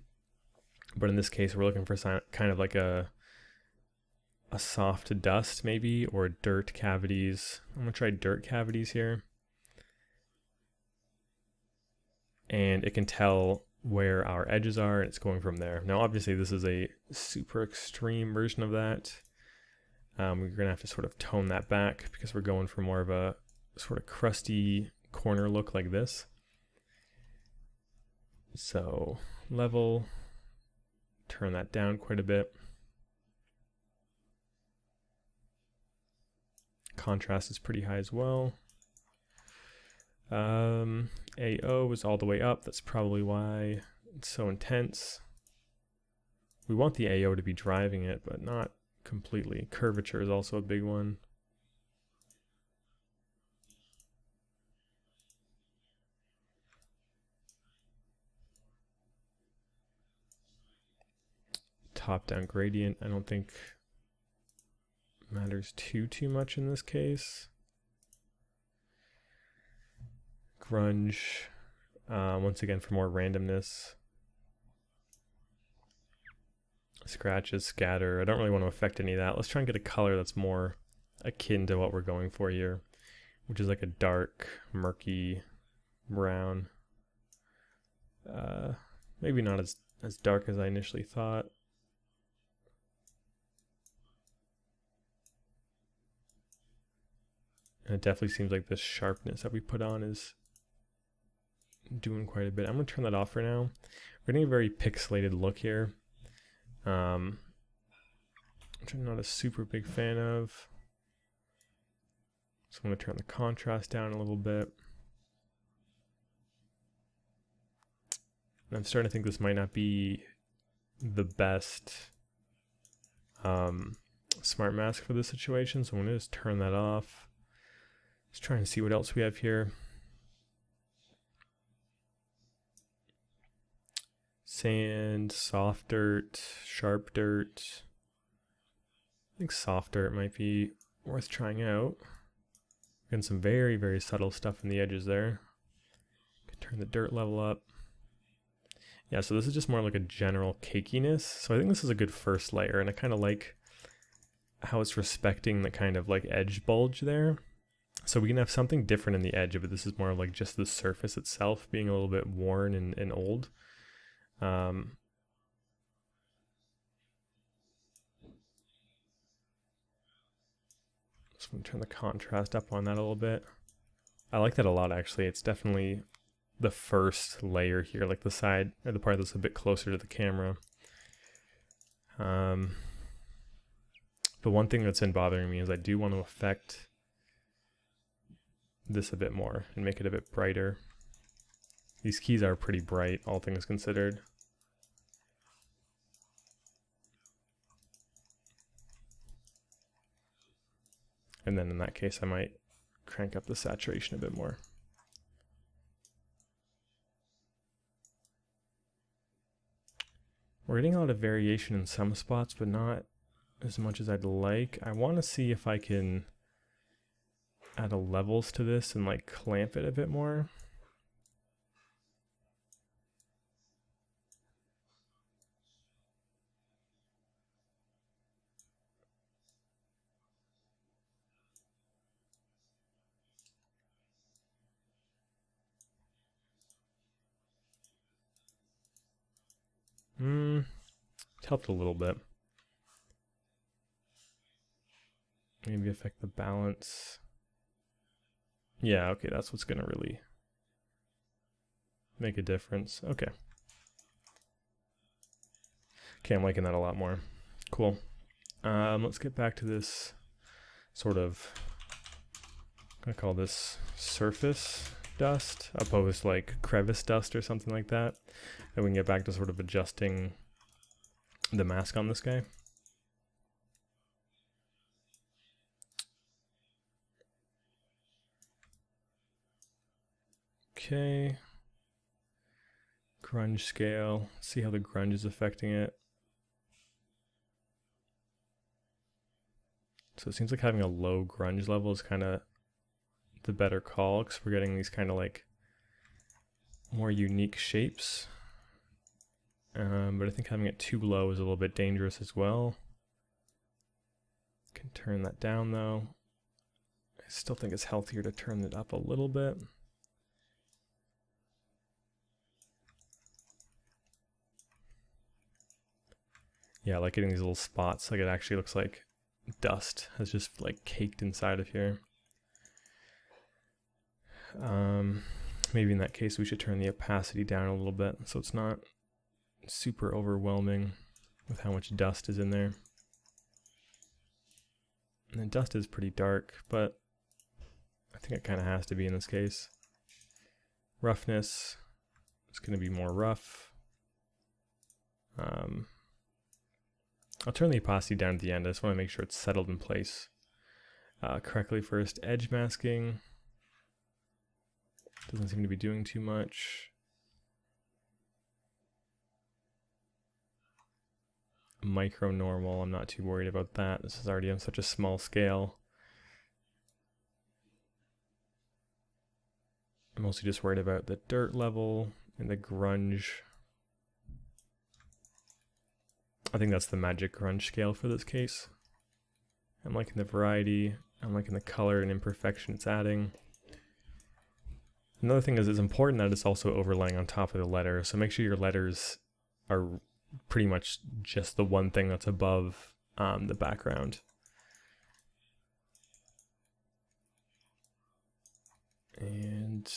But in this case, we're looking for kind of like a soft dust maybe, or dirt cavities. I'm gonna try dirt cavities here. And it can tell where our edges are, and it's going from there. Now obviously this is a super extreme version of that. We're gonna have to sort of tone that back because we're going for more of a sort of crusty corner look like this. So level, turn that down quite a bit. Contrast is pretty high as well. AO is all the way up. That's probably why it's so intense. We want the AO to be driving it, but not completely. Curvature is also a big one. Top-down gradient, I don't think matters too much in this case. Grunge, once again for more randomness. Scratches, scatter. I don't really want to affect any of that. Let's try and get a color that's more akin to what we're going for here, which is like a dark, murky brown. Maybe not as dark as I initially thought. And it definitely seems like this sharpness that we put on is doing quite a bit. I'm going to turn that off for now. We're getting a very pixelated look here, which I'm not a super big fan of. So I'm going to turn the contrast down a little bit. And I'm starting to think this might not be the best smart mask for this situation, so I'm going to just turn that off. Let's try and see what else we have here. Sand, soft dirt, sharp dirt. I think soft dirt might be worth trying out. Getting some very subtle stuff in the edges there. Can turn the dirt level up. Yeah, so this is just more like a general cakiness. So I think this is a good first layer, and I kind of like how it's respecting the kind of like edge bulge there. So we can have something different in the edge, but this is more like just the surface itself being a little bit worn and old. So I'm going to turn the contrast up on that a little bit. I like that a lot, actually. It's definitely the first layer here, like the side, or the part that's a bit closer to the camera. But one thing that's been bothering me is I do want to affect this a bit more and make it a bit brighter. These keys are pretty bright, all things considered. And then in that case, I might crank up the saturation a bit more. We're getting a lot of variation in some spots, but not as much as I'd like. I want to see if I can add a levels to this and like clamp it a bit more. It helped a little bit. Maybe affect the balance. Yeah, okay, that's what's gonna really make a difference. Okay. Okay, I'm liking that a lot more. Cool. Let's get back to this sort of, I'm gonna call this surface dust, opposed to like crevice dust or something like that. And we can get back to sort of adjusting the mask on this guy. Okay. Grunge scale. See how the grunge is affecting it. So it seems like having a low grunge level is kind of the better call, because we're getting these kind of like more unique shapes. But I think having it too low is a little bit dangerous as well. Can turn that down though. I still think it's healthier to turn it up a little bit. Yeah, I like getting these little spots, like it actually looks like dust has just like caked inside of here. Maybe in that case we should turn the opacity down a little bit so it's not super overwhelming with how much dust is in there. And the dust is pretty dark, but I think it kind of has to be in this case. Roughness, it's going to be more rough. I'll turn the opacity down at the end. I just want to make sure it's settled in place correctly first. Edge masking doesn't seem to be doing too much. Micro normal, I'm not too worried about that. This is already on such a small scale. I'm mostly just worried about the dirt level and the grunge. I think that's the magic grunge scale for this case. I'm liking the variety, I'm liking the color and imperfection it's adding. Another thing is it's important that it's also overlaying on top of the letter, so make sure your letters are pretty much just the one thing that's above the background. And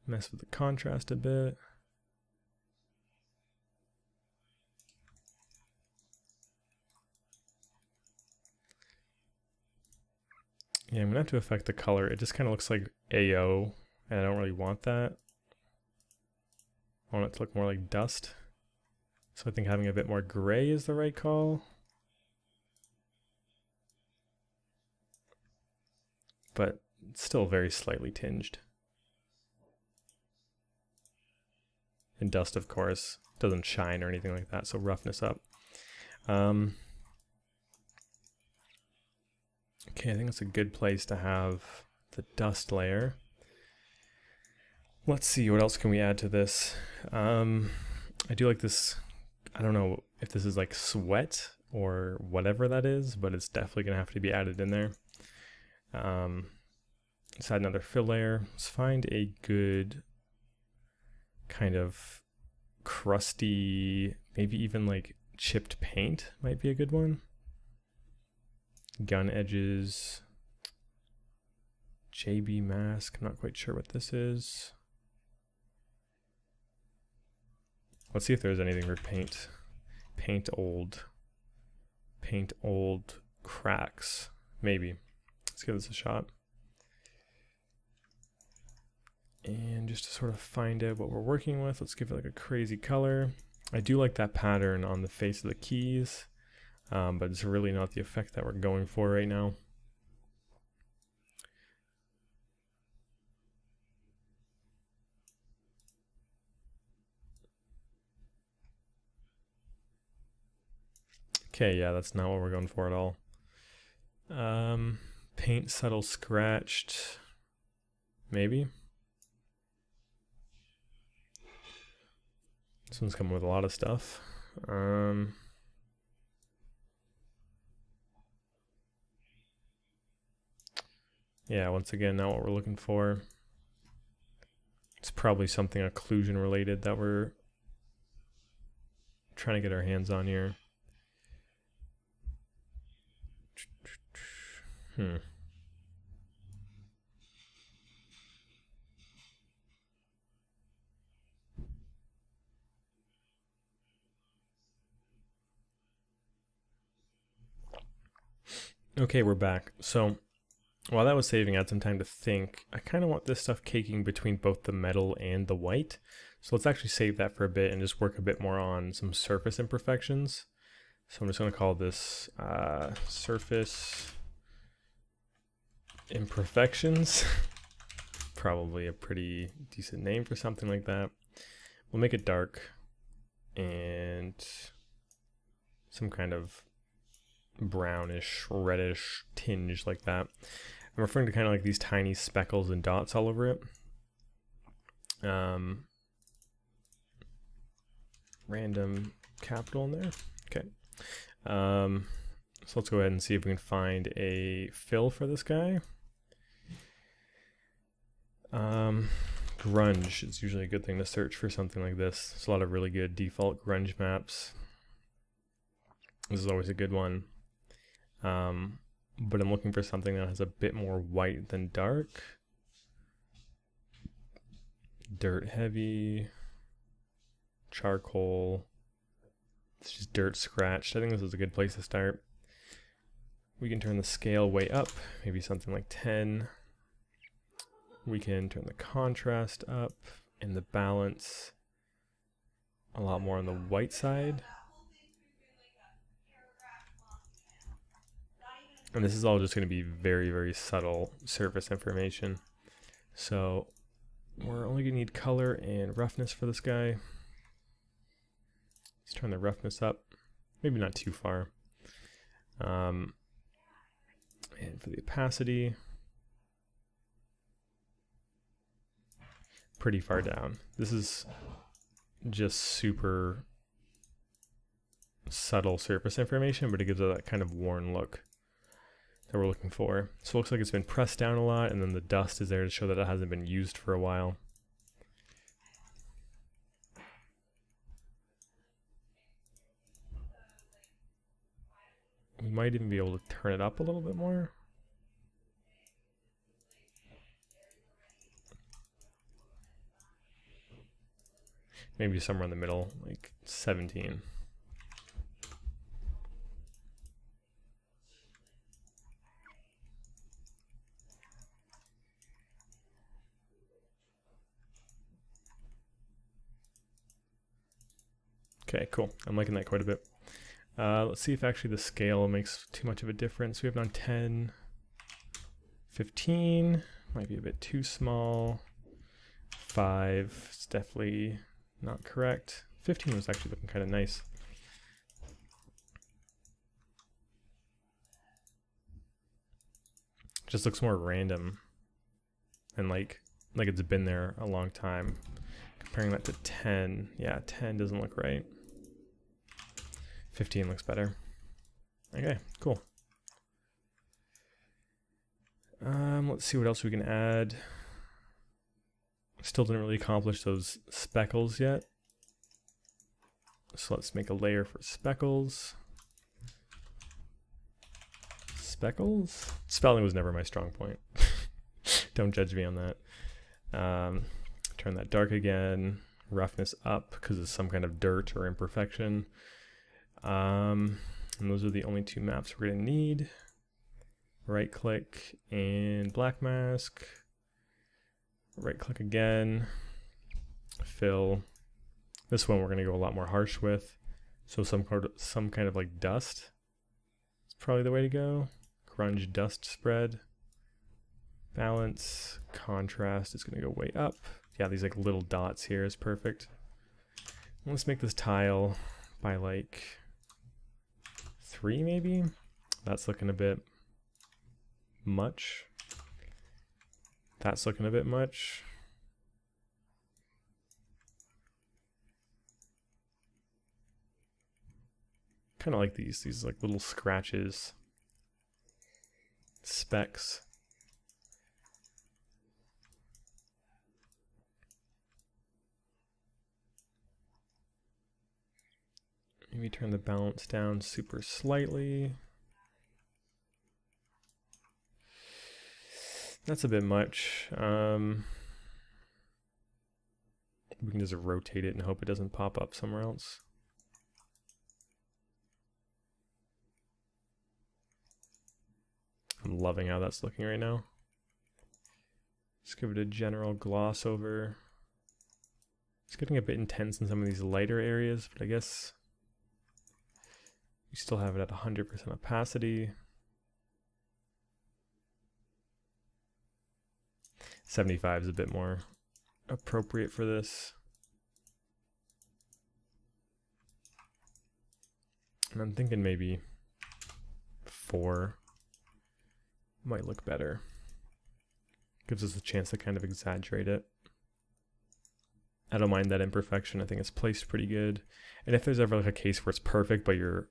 mess with the contrast a bit. Yeah, I'm gonna have to affect the color. It just kind of looks like AO, and I don't really want that. I want it to look more like dust. So I think having a bit more gray is the right call. But it's still very slightly tinged. And dust, of course, doesn't shine or anything like that, so roughness up. Okay, I think it's a good place to have the dust layer. Let's see, what else can we add to this? I do like this, I don't know if this is like sweat or whatever that is, but it's definitely gonna have to be added in there. Let's add another fill layer. Let's find a good kind of crusty, maybe even like chipped paint might be a good one. Gun edges, JB mask, I'm not quite sure what this is. Let's see if there's anything for paint. Paint old cracks, maybe. Let's give this a shot. And just to sort of find out what we're working with, let's give it like a crazy color. I do like that pattern on the face of the keys, but it's really not the effect that we're going for right now. Okay, yeah, that's not what we're going for at all. Paint subtle scratched, maybe. This one's coming with a lot of stuff. Yeah, once again, not what we're looking for. It's probably something occlusion related that we're trying to get our hands on here. Okay, we're back. So while that was saving, I had some time to think. I kind of want this stuff caking between both the metal and the white. So let's actually save that for a bit and just work a bit more on some surface imperfections. So I'm just going to call this surface imperfections. Probably a pretty decent name for something like that. We'll make it dark and some kind of brownish, reddish tinge like that. I'm referring to kind of like these tiny speckles and dots all over it. Random capital in there. Okay. So let's go ahead and see if we can find a fill for this guy. Grunge is usually a good thing to search for something like this. There's a lot of really good default grunge maps. This is always a good one. But I'm looking for something that has a bit more white than dark. Dirt heavy. Charcoal. It's just dirt scratched. I think this is a good place to start. We can turn the scale way up, maybe something like 10. We can turn the contrast up and the balance a lot more on the white side. And this is all just going to be very, very subtle surface information. So we're only going to need color and roughness for this guy. Let's turn the roughness up, maybe not too far. And for the opacity, pretty far down. This is just super subtle surface information, but it gives it that kind of worn look that we're looking for. So it looks like it's been pressed down a lot, and then the dust is there to show that it hasn't been used for a while. We might even be able to turn it up a little bit more. Maybe somewhere in the middle, like 17. Okay, cool. I'm liking that quite a bit. Let's see if actually the scale makes too much of a difference. We have it on 10, 15, might be a bit too small. 5, it's definitely not correct. 15 was actually looking kind of nice. Just looks more random and like it's been there a long time. Comparing that to 10, yeah, 10 doesn't look right. 15 looks better. Okay, cool. Let's see what else we can add. Still didn't really accomplish those speckles yet. So let's make a layer for speckles. Speckles? Spelling was never my strong point. Don't judge me on that. Turn that dark again. Roughness up because it's some kind of dirt or imperfection. And those are the only two maps we're going to need. Right click and black mask. Right click again, fill. This one we're going to go a lot more harsh with. So some kind of like dust. It's probably the way to go. Grunge dust spread. Balance, contrast is going to go way up. Yeah, these like little dots here is perfect. Let's make this tile by like 3 maybe. That's looking a bit much. That's looking a bit much. Kind of like these like little scratches, specks. Maybe turn the balance down super slightly. That's a bit much. We can just rotate it and hope it doesn't pop up somewhere else. I'm loving how that's looking right now. Let's give it a general gloss over. It's getting a bit intense in some of these lighter areas, but I guess we still have it at 100% opacity. 75 is a bit more appropriate for this. And I'm thinking maybe 4 might look better. Gives us a chance to kind of exaggerate it. I don't mind that imperfection. I think it's placed pretty good. And if there's ever like a case where it's perfect but you're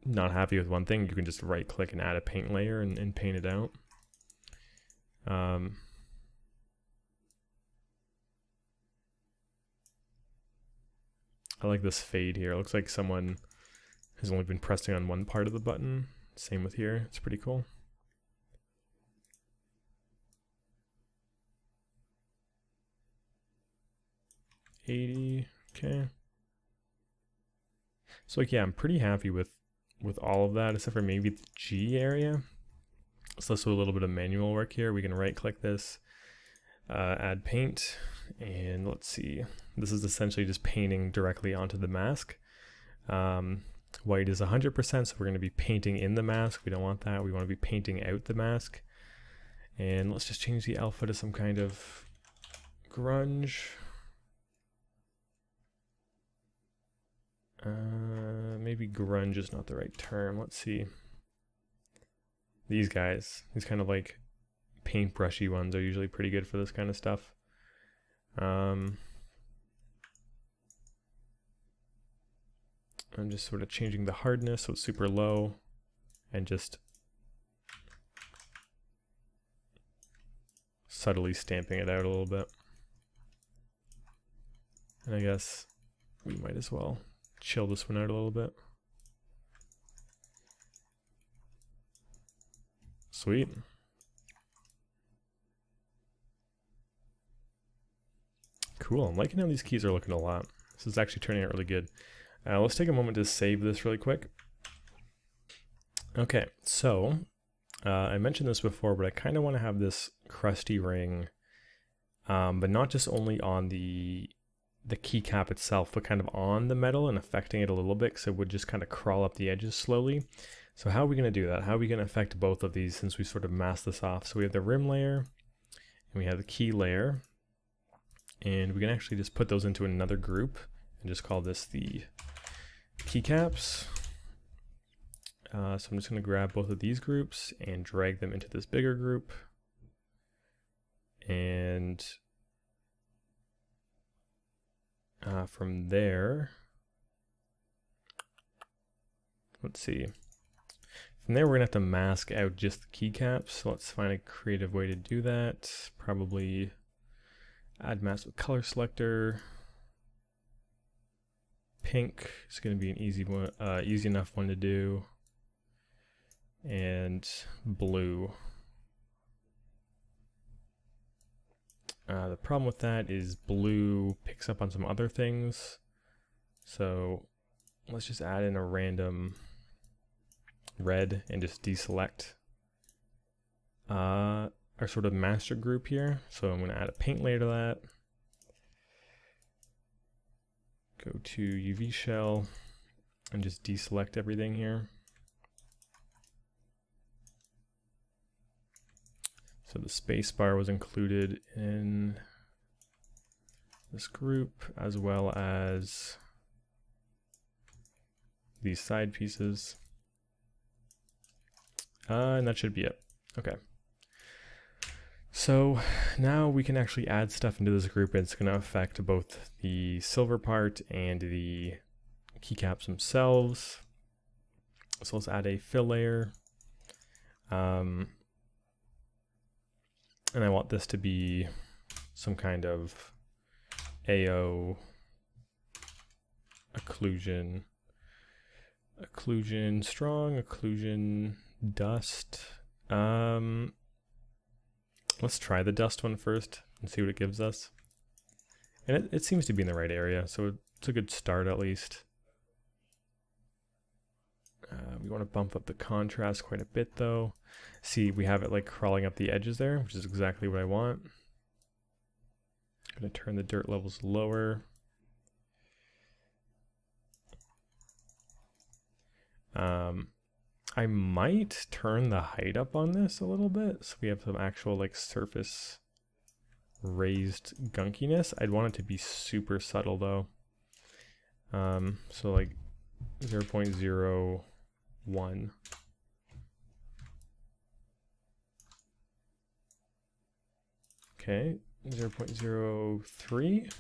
not happy with one thing, you can just right click and add a paint layer and paint it out. I like this fade here. It looks like someone has only been pressing on one part of the button. Same with here. It's pretty cool. $80, okay. So like, yeah, I'm pretty happy with all of that, except for maybe the G area. So let's do a little bit of manual work here. We can right click this, add paint, and let's see. This is essentially just painting directly onto the mask. White is 100%, so we're going to be painting in the mask. We don't want that. We want to be painting out the mask. And let's just change the alpha to some kind of grunge. Maybe grunge is not the right term. Let's see. These guys, these kind of like paintbrushy ones are usually pretty good for this kind of stuff. I'm just sort of changing the hardness so it's super low and just subtly stamping it out a little bit. And I guess we might as well chill this one out a little bit. Sweet. Cool. I'm liking how these keys are looking a lot. This is actually turning out really good. Let's take a moment to save this really quick. Okay, so I mentioned this before, but I kind of want to have this crusty ring, but not just only on the keycap itself, but kind of on the metal and affecting it a little bit, so it would just kind of crawl up the edges slowly. So how are we going to do that? How are we going to affect both of these since we sort of masked this off? So we have the rim layer and we have the key layer, and we can actually just put those into another group and just call this the keycaps. So I'm just going to grab both of these groups and drag them into this bigger group. And from there, let's see. From there, we're going to have to mask out just the keycaps. So let's find a creative way to do that. Probably add mask with color selector. Pink is going to be an easy one, easy enough one to do. And blue. The problem with that is blue picks up on some other things. So let's just add in a random red and just deselect. our sort of master group here. So I'm going to add a paint layer to that. Go to UV shell and just deselect everything here. So the space bar was included in this group, as well as these side pieces. And that should be it. Okay. So now we can actually add stuff into this group, and it's going to affect both the silver part and the keycaps themselves. So let's add a fill layer. And I want this to be some kind of AO occlusion strong, occlusion dust. Let's try the dust one first and see what it gives us. And it seems to be in the right area, so it's a good start at least. We want to bump up the contrast quite a bit though. See, we have it like crawling up the edges there, which is exactly what I want. I'm going to turn the dirt levels lower. I might turn the height up on this a little bit so we have some actual like surface raised gunkiness. I'd want it to be super subtle though. So like 0.01. Okay, 0.03.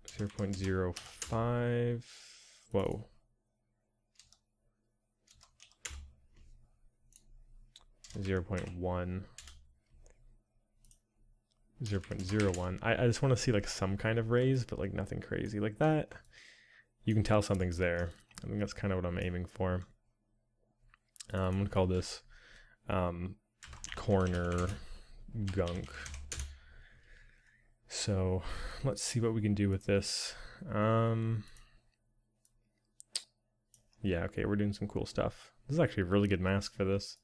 0.05. Whoa. 0.1. 0.01. I just want to see like some kind of raise, but like nothing crazy like that. You can tell something's there. I think that's kind of what I'm aiming for. I'm going to call this corner gunk. So let's see what we can do with this. Yeah, okay, we're doing some cool stuff. This is actually a really good mask for this.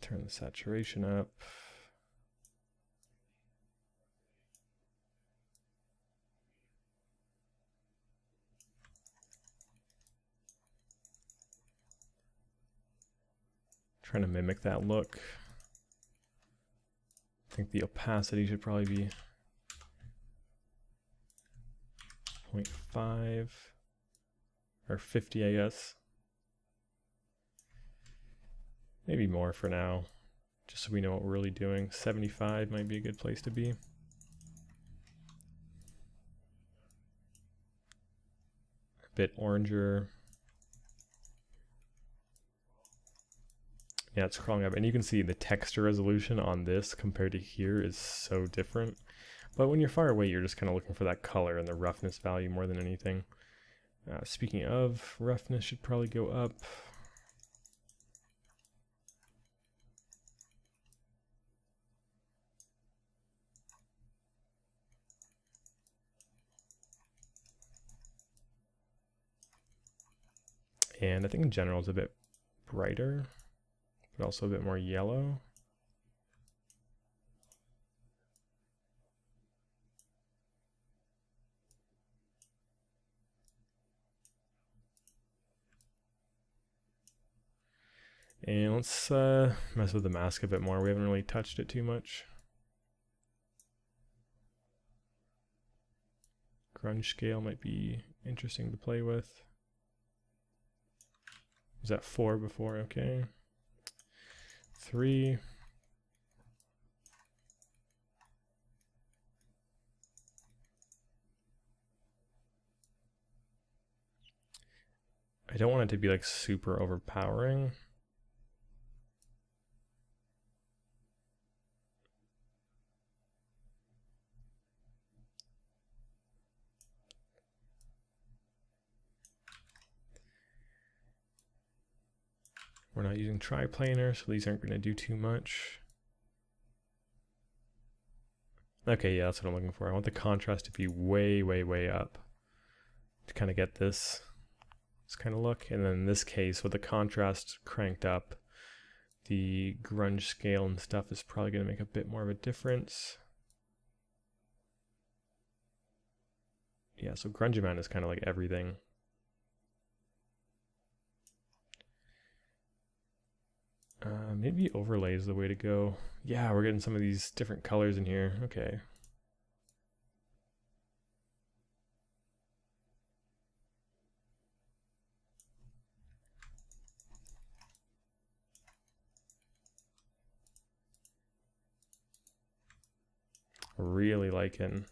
Turn the saturation up. Trying to mimic that look. I think the opacity should probably be 0.5 or 50, I guess. Maybe more for now, just so we know what we're really doing. 75 might be a good place to be. A bit oranger. Yeah, it's crawling up, and you can see the texture resolution on this compared to here is so different. But when you're far away, you're just kind of looking for that color and the roughness value more than anything. Speaking of, roughness should probably go up. And I think in general it's a bit brighter, but also a bit more yellow. And let's mess with the mask a bit more. We haven't really touched it too much. Grunge scale might be interesting to play with. Was that 4 before? Okay. 3. I don't want it to be like super overpowering. We're not using triplanar, so these aren't going to do too much. Okay, yeah, that's what I'm looking for. I want the contrast to be way, way, way up. to kind of get this kind of look. And then in this case, with the contrast cranked up, the grunge scale and stuff is probably going to make a bit more of a difference. Yeah, so grunge amount is kind of like everything. Maybe overlay is the way to go. Yeah, we're getting some of these different colors in here. Okay. Really liking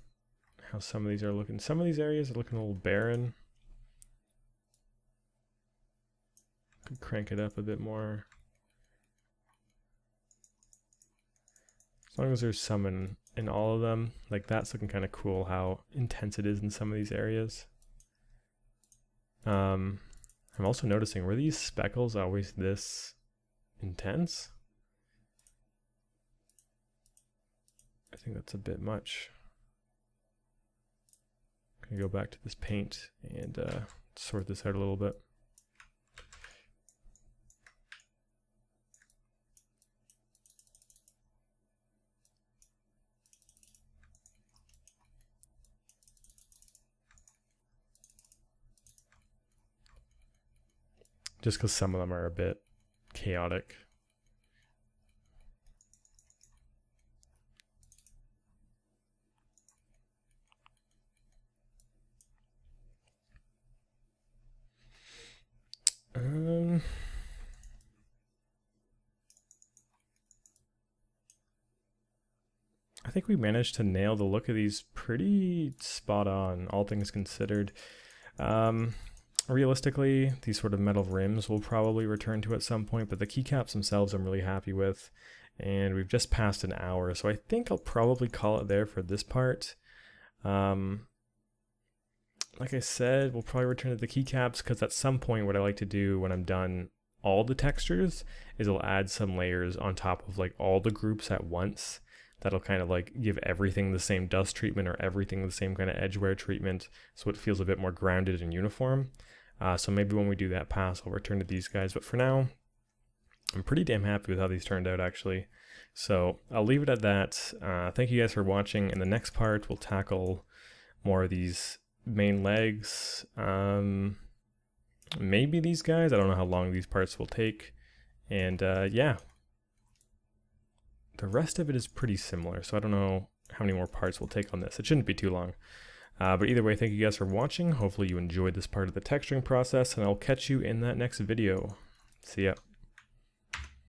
how some of these are looking. Some of these areas are looking a little barren. Could crank it up a bit more. As long as there's some in all of them, like that's looking kind of cool how intense it is in some of these areas. I'm also noticing, were these speckles always this intense? I think that's a bit much. I'm gonna go back to this paint and sort this out a little bit. Just because some of them are a bit chaotic. I think we managed to nail the look of these pretty spot on, all things considered. Realistically, these sort of metal rims will probably return to at some point, but the keycaps themselves I'm really happy with. And we've just passed an hour, so I think I'll probably call it there for this part. Like I said, we'll probably return to the keycaps because at some point what I like to do when I'm done all the textures is I'll add some layers on top of like all the groups at once. That'll kind of like give everything the same dust treatment or everything the same kind of edge wear treatment, so it feels a bit more grounded and uniform. So maybe when we do that pass, I'll return to these guys. But for now, I'm pretty damn happy with how these turned out, actually. So I'll leave it at that. Thank you guys for watching. In the next part, we'll tackle more of these main legs. Maybe these guys. I don't know how long these parts will take. And yeah. The rest of it is pretty similar, so I don't know how many more parts we'll take on this. It shouldn't be too long. But either way, thank you guys for watching. Hopefully you enjoyed this part of the texturing process, and I'll catch you in that next video. See ya.